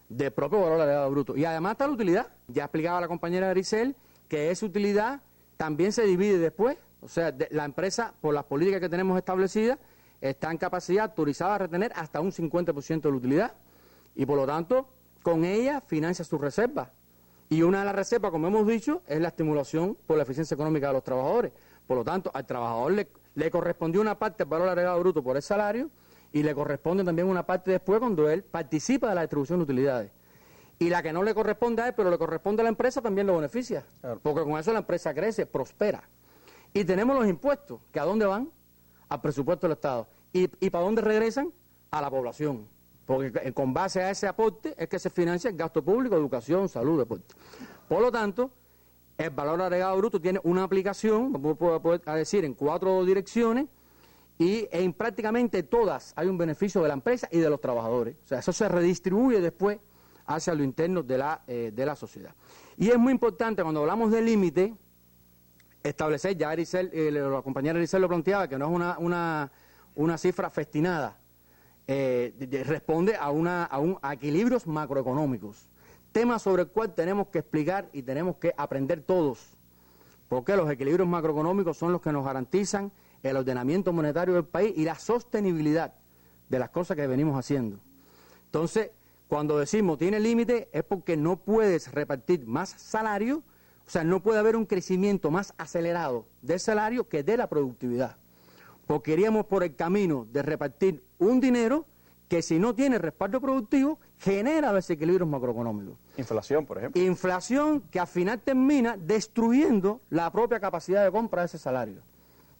Del propio valor agregado bruto. Y además está la utilidad. Ya explicaba la compañera Grisel que esa utilidad también se divide después. O sea, la empresa, por las políticas que tenemos establecidas, está en capacidad autorizada a retener hasta un 50% de la utilidad. Y por lo tanto, con ella financia sus reservas. Y una de las reservas, como hemos dicho, es la estimulación por la eficiencia económica de los trabajadores. Por lo tanto, al trabajador le correspondió una parte del valor agregado bruto por el salario y le corresponde también una parte después cuando él participa de la distribución de utilidades. Y la que no le corresponde a él, pero le corresponde a la empresa, también lo beneficia. Claro. Porque con eso la empresa crece, prospera. Y tenemos los impuestos, que ¿a dónde van? Al presupuesto del Estado. ¿Y para dónde regresan? A la población. Porque con base a ese aporte es que se financia el gasto público, educación, salud, deporte. Por lo tanto, el valor agregado bruto tiene una aplicación, puedo decir, en 4 direcciones, y en prácticamente todas hay un beneficio de la empresa y de los trabajadores. O sea, eso se redistribuye después hacia lo interno de la sociedad. Y es muy importante, cuando hablamos de límite, establecer, ya la compañera Grisel lo planteaba, que no es una cifra festinada, responde a equilibrios macroeconómicos. Tema sobre el cual tenemos que explicar y tenemos que aprender todos, porque los equilibrios macroeconómicos son los que nos garantizan el ordenamiento monetario del país y la sostenibilidad de las cosas que venimos haciendo. Entonces, cuando decimos tiene límite es porque no puedes repartir más salario, o sea, no puede haber un crecimiento más acelerado del salario que de la productividad, porque iríamos por el camino de repartir un dinero que si no tiene respaldo productivo, genera desequilibrios macroeconómicos. Inflación, por ejemplo. Inflación que al final termina destruyendo la propia capacidad de compra de ese salario,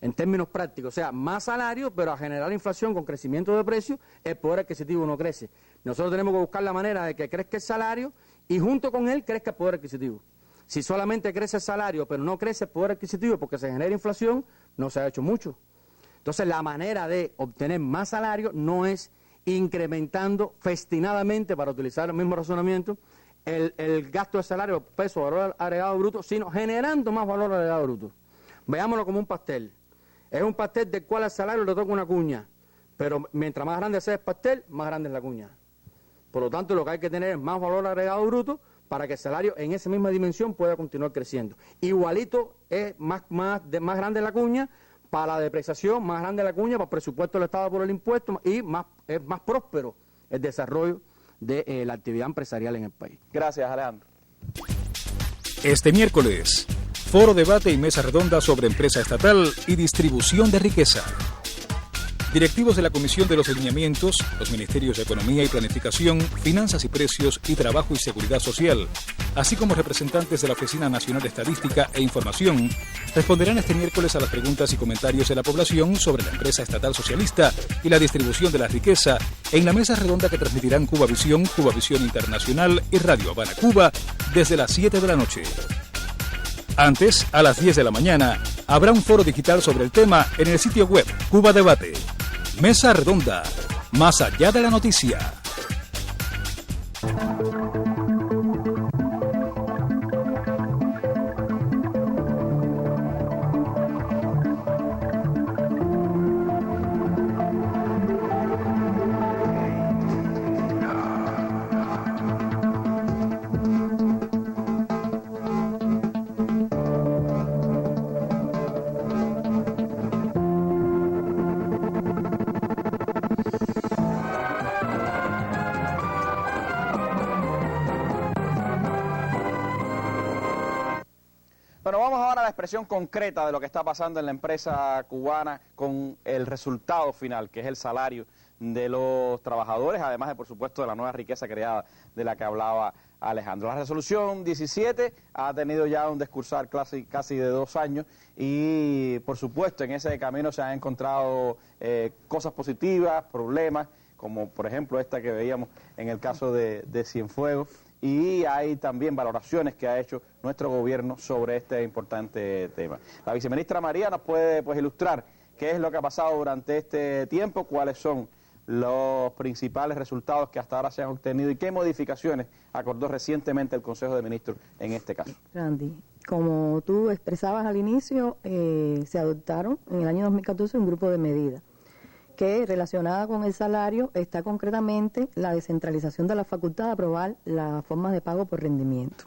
en términos prácticos. O sea, más salario, pero a generar inflación con crecimiento de precios, el poder adquisitivo no crece. Nosotros tenemos que buscar la manera de que crezca el salario y junto con él crezca el poder adquisitivo. Si solamente crece el salario, pero no crece el poder adquisitivo porque se genera inflación, no se ha hecho mucho. Entonces, la manera de obtener más salario no es incrementando festinadamente, para utilizar el mismo razonamiento, el gasto de salario, peso, valor agregado bruto, sino generando más valor agregado bruto. Veámoslo como un pastel. Es un pastel del cual al salario le toca una cuña, pero mientras más grande sea el pastel, más grande es la cuña. Por lo tanto, lo que hay que tener es más valor agregado bruto para que el salario en esa misma dimensión pueda continuar creciendo. Igualito es más grande la cuña para la depreciación, más grande la cuña para el presupuesto del Estado por el impuesto y es más próspero el desarrollo de la actividad empresarial en el país. Gracias, Alejandro. Este miércoles, foro, debate y mesa redonda sobre empresa estatal y distribución de riqueza. Directivos de la Comisión de los Lineamientos, los Ministerios de Economía y Planificación, Finanzas y Precios y Trabajo y Seguridad Social, así como representantes de la Oficina Nacional de Estadística e Información, responderán este miércoles a las preguntas y comentarios de la población sobre la empresa estatal socialista y la distribución de la riqueza en la mesa redonda que transmitirán Cuba Visión Internacional y Radio Habana Cuba desde las 7 de la noche. Antes, a las 10 de la mañana, habrá un foro digital sobre el tema en el sitio web Cuba Debate. Mesa redonda, más allá de la noticia. Bueno, vamos ahora a la expresión concreta de lo que está pasando en la empresa cubana con el resultado final, que es el salario de los trabajadores, además de, por supuesto, de la nueva riqueza creada de la que hablaba Alejandro. La resolución 17 ha tenido ya un discursar casi de 2 años y, por supuesto, en ese camino se han encontrado cosas positivas, problemas, como por ejemplo esta que veíamos en el caso de Cienfuegos. Y hay también valoraciones que ha hecho nuestro gobierno sobre este importante tema. La viceministra María nos puede ilustrar qué es lo que ha pasado durante este tiempo, cuáles son los principales resultados que hasta ahora se han obtenido y qué modificaciones acordó recientemente el Consejo de Ministros en este caso. Randy, como tú expresabas al inicio, se adoptaron en el año 2014 un grupo de medidas que, relacionada con el salario, está concretamente la descentralización de la facultad de aprobar las formas de pago por rendimiento.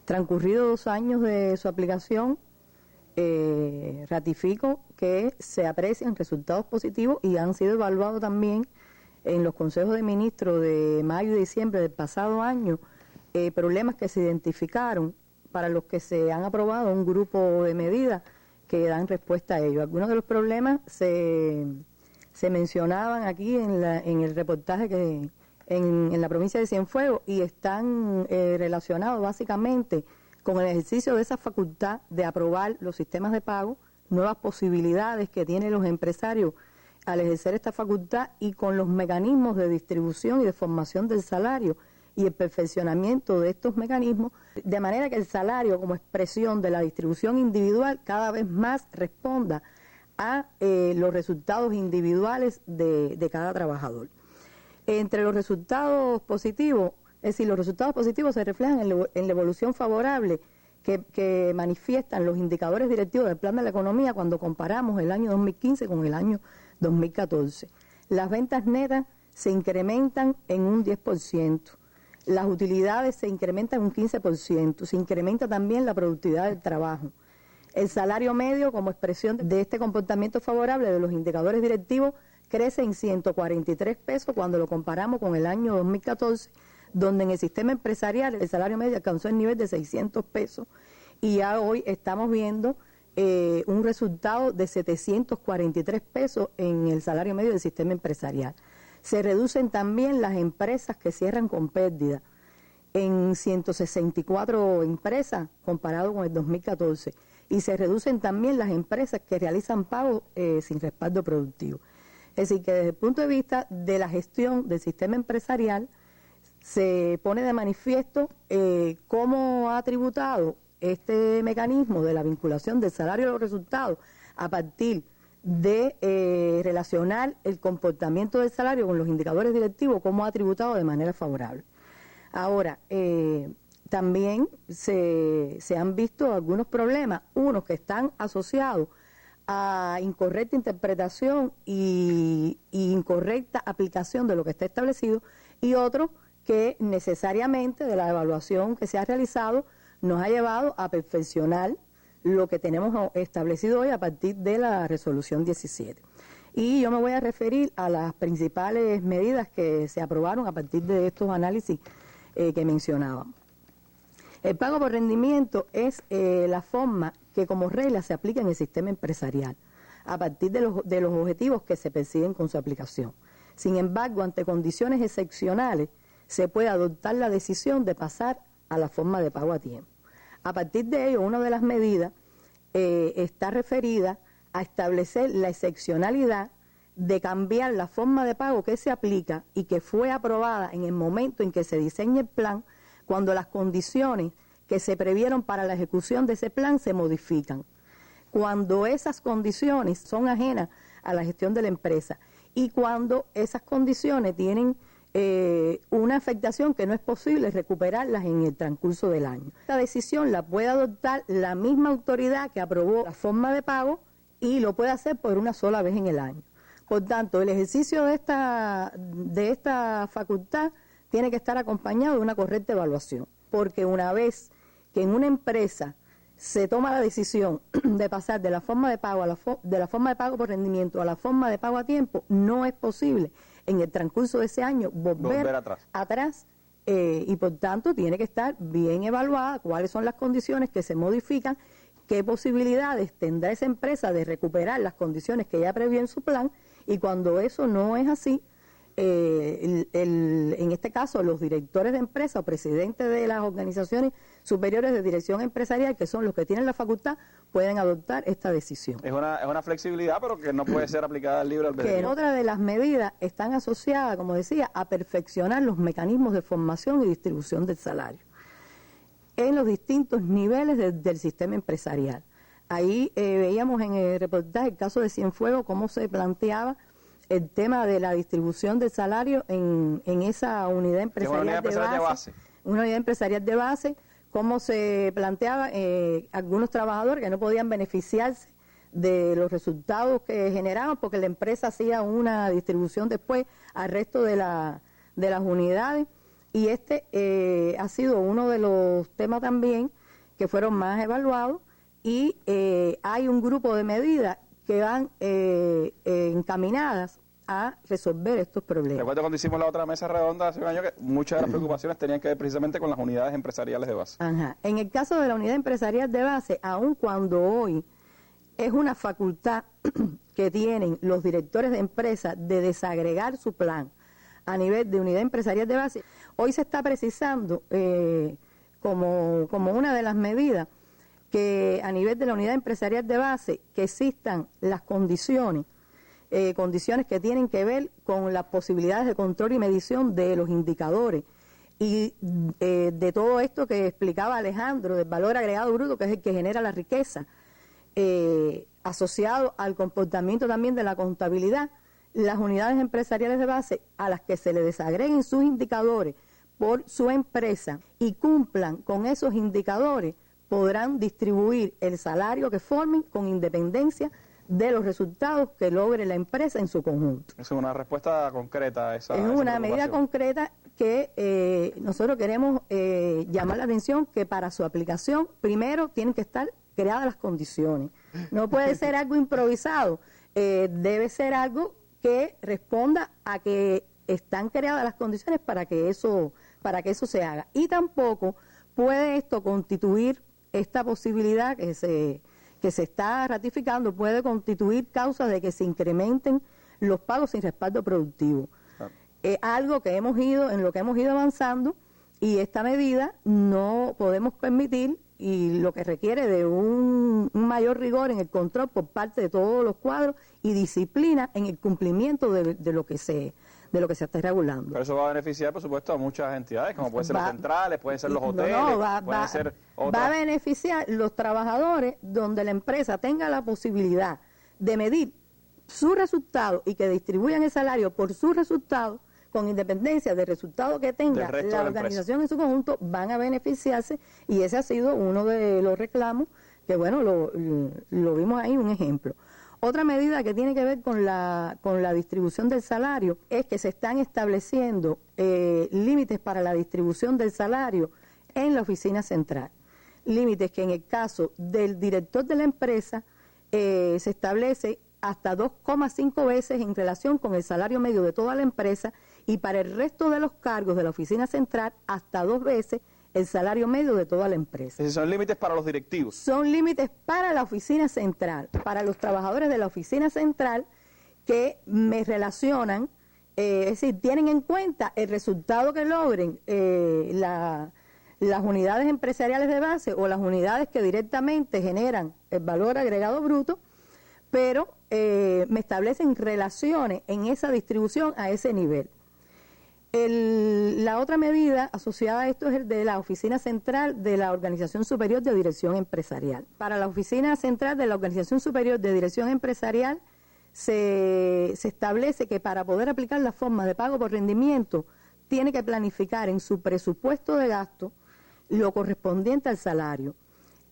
Transcurridos 2 años de su aplicación, ratifico que se aprecian resultados positivos y han sido evaluados también en los consejos de ministros de mayo y diciembre del pasado año, problemas que se identificaron para los que se han aprobado un grupo de medidas que dan respuesta a ello. Algunos de los problemas se mencionaban aquí en el reportaje que en la provincia de Cienfuegos y están relacionados básicamente con el ejercicio de esa facultad de aprobar los sistemas de pago, nuevas posibilidades que tienen los empresarios al ejercer esta facultad y con los mecanismos de distribución y de formación del salario y el perfeccionamiento de estos mecanismos, de manera que el salario como expresión de la distribución individual cada vez más responda a los resultados individuales de cada trabajador. Entre los resultados positivos, es decir, los resultados positivos se reflejan en la evolución favorable que manifiestan los indicadores directivos del Plan de la Economía cuando comparamos el año 2015 con el año 2014. Las ventas netas se incrementan en un 10%, las utilidades se incrementan un 15%, se incrementa también la productividad del trabajo. El salario medio, como expresión de este comportamiento favorable de los indicadores directivos, crece en 143 pesos cuando lo comparamos con el año 2014, donde en el sistema empresarial el salario medio alcanzó el nivel de 600 pesos y ya hoy estamos viendo un resultado de 743 pesos en el salario medio del sistema empresarial. Se reducen también las empresas que cierran con pérdida en 164 empresas comparado con el 2014 y se reducen también las empresas que realizan pagos sin respaldo productivo. Es decir, que desde el punto de vista de la gestión del sistema empresarial se pone de manifiesto cómo ha tributado este mecanismo de la vinculación del salario a los resultados a partir de relacionar el comportamiento del salario con los indicadores directivos, cómo ha tributado de manera favorable. Ahora, también se han visto algunos problemas, unos que están asociados a incorrecta interpretación y incorrecta aplicación de lo que está establecido y otros que necesariamente de la evaluación que se ha realizado nos ha llevado a perfeccionar lo que tenemos establecido hoy a partir de la resolución 17. Y yo me voy a referir a las principales medidas que se aprobaron a partir de estos análisis que mencionábamos. El pago por rendimiento es la forma que como regla se aplica en el sistema empresarial, a partir de los objetivos que se persiguen con su aplicación. Sin embargo, ante condiciones excepcionales, se puede adoptar la decisión de pasar a la forma de pago a tiempo. A partir de ello, una de las medidas está referida a establecer la excepcionalidad de cambiar la forma de pago que se aplica y que fue aprobada en el momento en que se diseña el plan, cuando las condiciones que se previeron para la ejecución de ese plan se modifican. Cuando esas condiciones son ajenas a la gestión de la empresa y cuando esas condiciones tienen una afectación que no es posible recuperarlas en el transcurso del año. Esta decisión la puede adoptar la misma autoridad que aprobó la forma de pago y lo puede hacer por una sola vez en el año. Por tanto, el ejercicio de esta facultad tiene que estar acompañado de una correcta evaluación, porque una vez que en una empresa se toma la decisión de pasar de la forma de pago de la forma de pago por rendimiento a la forma de pago a tiempo, no es posible en el transcurso de ese año volver atrás y por tanto tiene que estar bien evaluada cuáles son las condiciones que se modifican, qué posibilidades tendrá esa empresa de recuperar las condiciones que ya previó en su plan y cuando eso no es así, en este caso los directores de empresa o presidentes de las organizaciones superiores de dirección empresarial, que son los que tienen la facultad, pueden adoptar esta decisión. Es una flexibilidad, pero que no puede ser aplicada al libre albedrío. Que otra de las medidas están asociadas, como decía, a perfeccionar los mecanismos de formación y distribución del salario en los distintos niveles del sistema empresarial. Ahí veíamos en el reportaje el caso de Cienfuegos cómo se planteaba el tema de la distribución del salario en esa unidad empresarial de base. Una unidad empresarial de base, cómo se planteaba algunos trabajadores que no podían beneficiarse de los resultados que generaban porque la empresa hacía una distribución después al resto de las unidades, y ha sido uno de los temas también que fueron más evaluados, y hay un grupo de medidas que van encaminadas a resolver estos problemas. Recuerdo cuando hicimos la otra mesa redonda hace un año que muchas de las preocupaciones tenían que ver precisamente con las unidades empresariales de base. Ajá. En el caso de la unidad empresarial de base, aun cuando hoy es una facultad que tienen los directores de empresas de desagregar su plan a nivel de unidad empresarial de base, hoy se está precisando como una de las medidas que a nivel de la unidad empresarial de base que existan las condiciones que tienen que ver con las posibilidades de control y medición de los indicadores y de todo esto que explicaba Alejandro, del valor agregado bruto, que es el que genera la riqueza, asociado al comportamiento también de la contabilidad. Las unidades empresariales de base a las que se le desagreguen sus indicadores por su empresa y cumplan con esos indicadores, podrán distribuir el salario que formen con independencia de los resultados que logre la empresa en su conjunto. Es una respuesta concreta a esa. Es una medida concreta que nosotros queremos llamar la atención, que para su aplicación primero tienen que estar creadas las condiciones. No puede ser algo improvisado, debe ser algo que responda a que están creadas las condiciones para que eso se haga. Y tampoco puede esto constituir, esta posibilidad que se está ratificando, puede constituir causas de que se incrementen los pagos sin respaldo productivo. Es algo que en lo que hemos ido avanzando, y esta medida no podemos permitir, y lo que requiere de un mayor rigor en el control por parte de todos los cuadros y disciplina en el cumplimiento de lo que se está regulando. Pero eso va a beneficiar, por supuesto, a muchas entidades, como pueden ser los centrales, pueden ser los hoteles, pueden ser otras. Va a beneficiar los trabajadores donde la empresa tenga la posibilidad de medir su resultado y que distribuyan el salario por su resultado, con independencia del resultado que tenga la organización en su conjunto, van a beneficiarse, y ese ha sido uno de los reclamos que, bueno, lo vimos ahí, un ejemplo. Otra medida que tiene que ver con la distribución del salario es que se están estableciendo límites para la distribución del salario en la oficina central. Límites que en el caso del director de la empresa se establece hasta 2,5 veces en relación con el salario medio de toda la empresa, y para el resto de los cargos de la oficina central hasta 2 veces el salario medio de toda la empresa. ¿Esos son límites para los directivos? Son límites para la oficina central, para los trabajadores de la oficina central que me relacionan, es decir, tienen en cuenta el resultado que logren las unidades empresariales de base o las unidades que directamente generan el valor agregado bruto, pero me establecen relaciones en esa distribución a ese nivel. La otra medida asociada a esto es el de la Oficina Central de la Organización Superior de Dirección Empresarial. Para la Oficina Central de la Organización Superior de Dirección Empresarial se establece que para poder aplicar la forma de pago por rendimiento tiene que planificar en su presupuesto de gasto lo correspondiente al salario.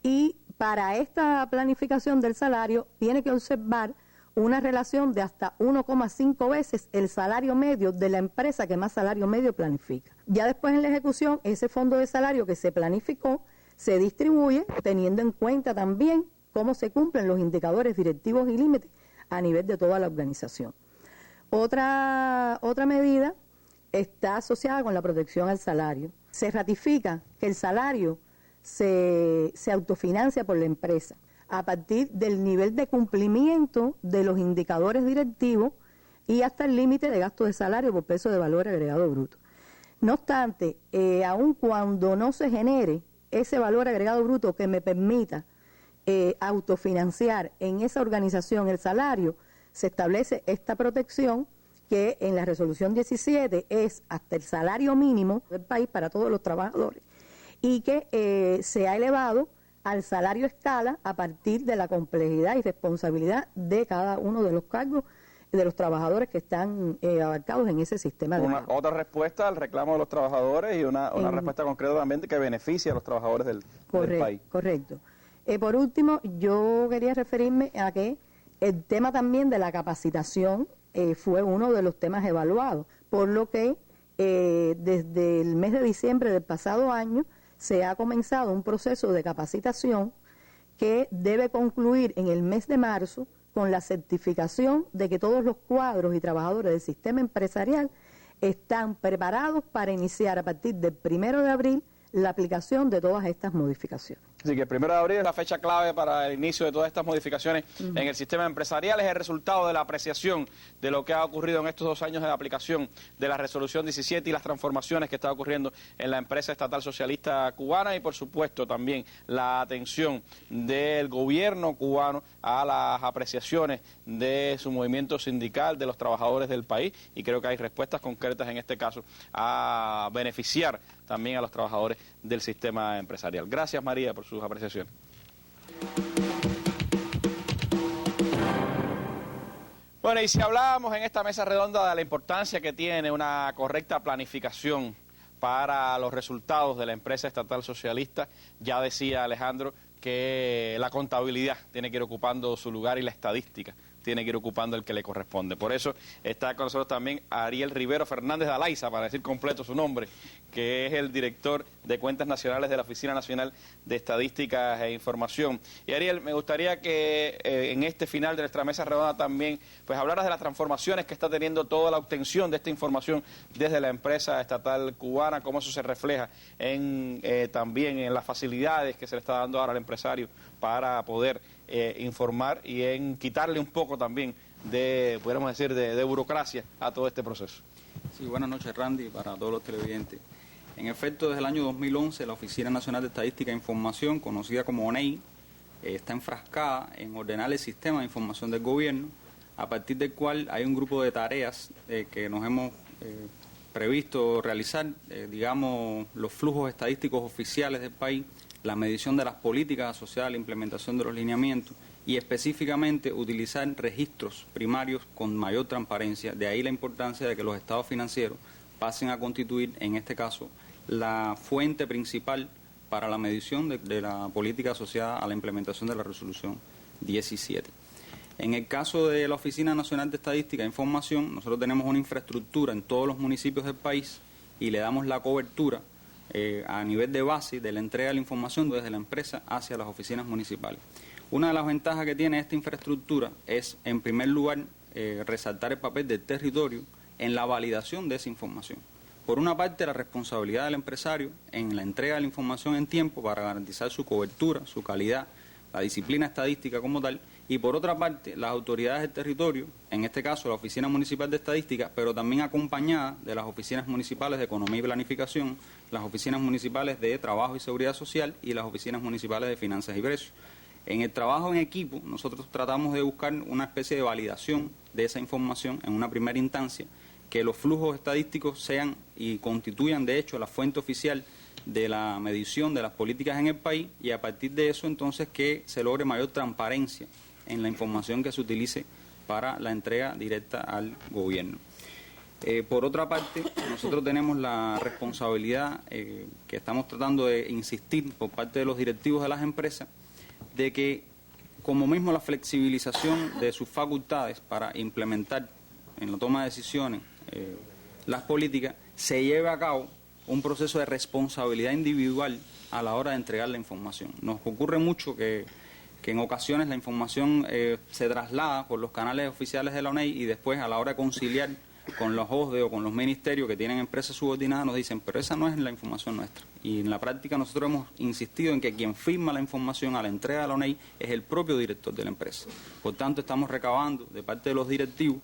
Y para esta planificación del salario tiene que observar una relación de hasta 1,5 veces el salario medio de la empresa que más salario medio planifica. Ya después en la ejecución, ese fondo de salario que se planificó se distribuye teniendo en cuenta también cómo se cumplen los indicadores directivos y límites a nivel de toda la organización. Otra medida está asociada con la protección al salario. Se ratifica que el salario se autofinancia por la empresa a partir del nivel de cumplimiento de los indicadores directivos y hasta el límite de gasto de salario por peso de valor agregado bruto. No obstante, aun cuando no se genere ese valor agregado bruto que me permita autofinanciar en esa organización el salario, se establece esta protección que en la resolución 17 es hasta el salario mínimo del país para todos los trabajadores, y que se ha elevado al salario escala a partir de la complejidad y responsabilidad de cada uno de los cargos de los trabajadores que están abarcados en ese sistema de pago. Otra respuesta al reclamo de los trabajadores y una respuesta concreta también que beneficia a los trabajadores del país. Correcto. Por último, yo quería referirme a que el tema también de la capacitación fue uno de los temas evaluados, por lo que desde el mes de diciembre del pasado año se ha comenzado un proceso de capacitación que debe concluir en el mes de marzo con la certificación de que todos los cuadros y trabajadores del sistema empresarial están preparados para iniciar a partir del 1 de abril la aplicación de todas estas modificaciones. Así que el 1 de abril es la fecha clave para el inicio de todas estas modificaciones en el sistema empresarial. Es el resultado de la apreciación de lo que ha ocurrido en estos 2 años de la aplicación de la Resolución 17 y las transformaciones que está ocurriendo en la empresa estatal socialista cubana y, por supuesto, también la atención del gobierno cubano a las apreciaciones de su movimiento sindical, de los trabajadores del país, y creo que hay respuestas concretas en este caso a beneficiar también a los trabajadores del sistema empresarial. Gracias, María, por sus apreciaciones. Bueno, y si hablábamos en esta mesa redonda de la importancia que tiene una correcta planificación para los resultados de la empresa estatal socialista, ya decía Alejandro que la contabilidad tiene que ir ocupando su lugar y la estadística tiene que ir ocupando el que le corresponde. Por eso está con nosotros también Ariel Rivero Fernández de Alaiza, para decir completo su nombre, que es el director de Cuentas Nacionales de la Oficina Nacional de Estadísticas e Información. Y Ariel, me gustaría que en este final de nuestra mesa redonda también pues hablaras de las transformaciones que está teniendo toda la obtención de esta información desde la empresa estatal cubana, cómo eso se refleja también en las facilidades que se le está dando ahora al empresario para poder informar y en quitarle un poco también de, podríamos decir, de burocracia a todo este proceso. Sí, buenas noches, Randy, para todos los televidentes. En efecto, desde el año 2011, la Oficina Nacional de Estadística e Información, conocida como ONEI, está enfrascada en ordenar el sistema de información del gobierno, a partir del cual hay un grupo de tareas que nos hemos previsto realizar, digamos, los flujos estadísticos oficiales del país, la medición de las políticas asociadas a la implementación de los lineamientos y específicamente utilizar registros primarios con mayor transparencia. De ahí la importancia de que los estados financieros pasen a constituir, en este caso, la fuente principal para la medición de la política asociada a la implementación de la Resolución 17. En el caso de la Oficina Nacional de Estadística e Información, nosotros tenemos una infraestructura en todos los municipios del país y le damos la cobertura a nivel de base de la entrega de la información desde la empresa hacia las oficinas municipales. Una de las ventajas que tiene esta infraestructura es, en primer lugar, resaltar el papel del territorio en la validación de esa información. Por una parte, la responsabilidad del empresario en la entrega de la información en tiempo para garantizar su cobertura, su calidad, la disciplina estadística como tal, y por otra parte, las autoridades del territorio, en este caso la Oficina Municipal de Estadística, pero también acompañada de las oficinas municipales de Economía y Planificación, las oficinas municipales de Trabajo y Seguridad Social y las oficinas municipales de Finanzas y Precios. En el trabajo en equipo, nosotros tratamos de buscar una especie de validación de esa información en una primera instancia, que los flujos estadísticos sean y constituyan de hecho la fuente oficial de la medición de las políticas en el país, y a partir de eso entonces que se logre mayor transparencia en la información que se utilice para la entrega directa al gobierno. Por otra parte, nosotros tenemos la responsabilidad que estamos tratando de insistir por parte de los directivos de las empresas, de que como mismo la flexibilización de sus facultades para implementar en la toma de decisiones las políticas, se lleve a cabo un proceso de responsabilidad individual a la hora de entregar la información. Nos ocurre mucho que en ocasiones la información se traslada por los canales oficiales de la ONEI y después a la hora de conciliar con los OSDE o con los ministerios que tienen empresas subordinadas nos dicen, pero esa no es la información nuestra. Y en la práctica nosotros hemos insistido en que quien firma la información a la entrega de la ONEI es el propio director de la empresa. Por tanto, estamos recabando de parte de los directivos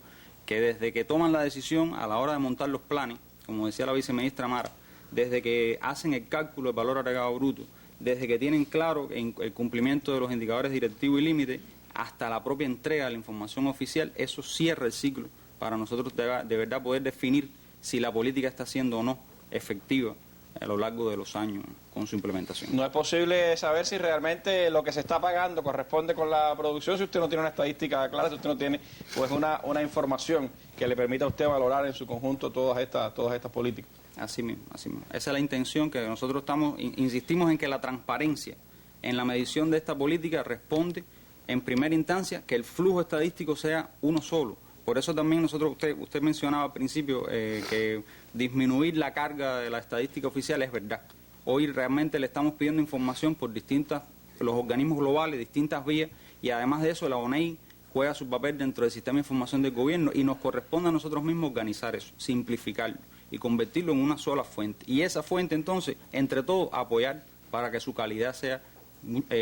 que desde que toman la decisión a la hora de montar los planes, como decía la viceministra Mara, desde que hacen el cálculo del valor agregado bruto, desde que tienen claro el cumplimiento de los indicadores directivos y límites, hasta la propia entrega de la información oficial, eso cierra el ciclo para nosotros de verdad poder definir si la política está siendo o no efectiva a lo largo de los años con su implementación. No es posible saber si realmente lo que se está pagando corresponde con la producción si usted no tiene una estadística clara, si usted no tiene pues una información que le permita a usted valorar en su conjunto todas estas políticas. Así mismo, así mismo. Esa es la intención que nosotros insistimos en que la transparencia en la medición de esta política responde en primera instancia que el flujo estadístico sea uno solo. Por eso también usted mencionaba al principio que disminuir la carga de la estadística oficial es verdad. Hoy realmente le estamos pidiendo información por los organismos globales, distintas vías, y además de eso la ONEI juega su papel dentro del sistema de información del gobierno y nos corresponde a nosotros mismos organizar eso, simplificarlo y convertirlo en una sola fuente. Y esa fuente entonces, entre todos, apoyar para que su calidad sea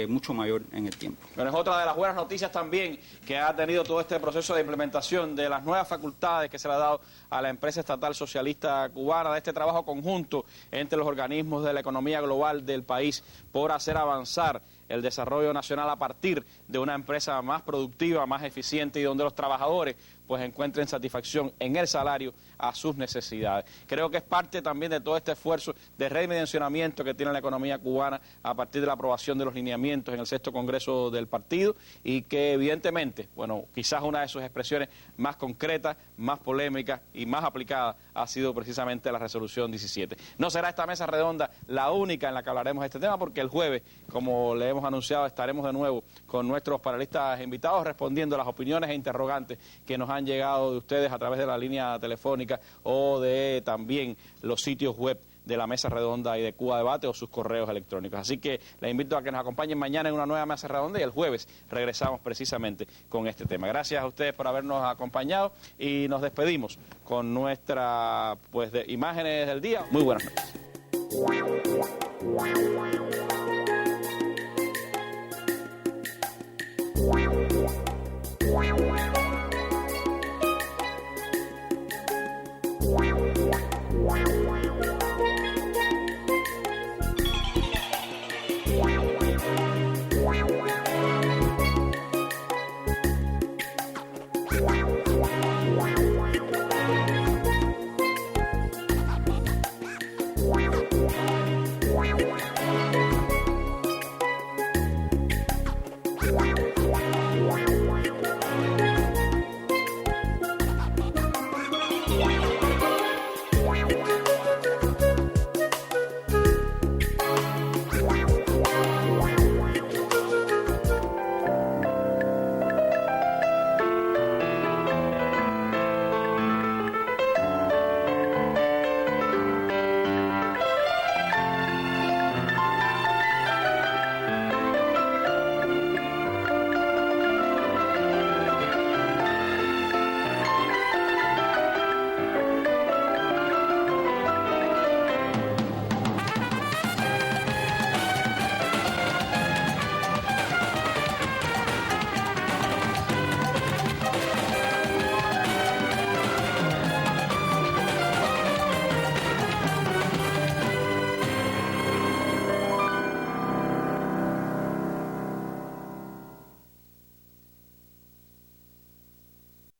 mucho mayor en el tiempo. Bueno, es otra de las buenas noticias también que ha tenido todo este proceso de implementación de las nuevas facultades que se le ha dado a la empresa estatal socialista cubana, de este trabajo conjunto entre los organismos de la economía global del país por hacer avanzar el desarrollo nacional a partir de una empresa más productiva, más eficiente y donde los trabajadores pues encuentren satisfacción en el salario a sus necesidades. Creo que es parte también de todo este esfuerzo de redimensionamiento que tiene la economía cubana a partir de la aprobación de los lineamientos en el 6º Congreso del partido y que evidentemente, bueno, quizás una de sus expresiones más concretas, más polémicas y más aplicadas ha sido precisamente la resolución 17. No será esta mesa redonda la única en la que hablaremos de este tema porque el jueves, como le hemos anunciado, estaremos de nuevo con nuestros panelistas invitados respondiendo a las opiniones e interrogantes que nos han llegado de ustedes a través de la línea telefónica o de también los sitios web de la Mesa Redonda y de Cuba Debate o sus correos electrónicos. Así que les invito a que nos acompañen mañana en una nueva Mesa Redonda y el jueves regresamos precisamente con este tema. Gracias a ustedes por habernos acompañado y nos despedimos con nuestras imágenes del día. Muy buenas noches.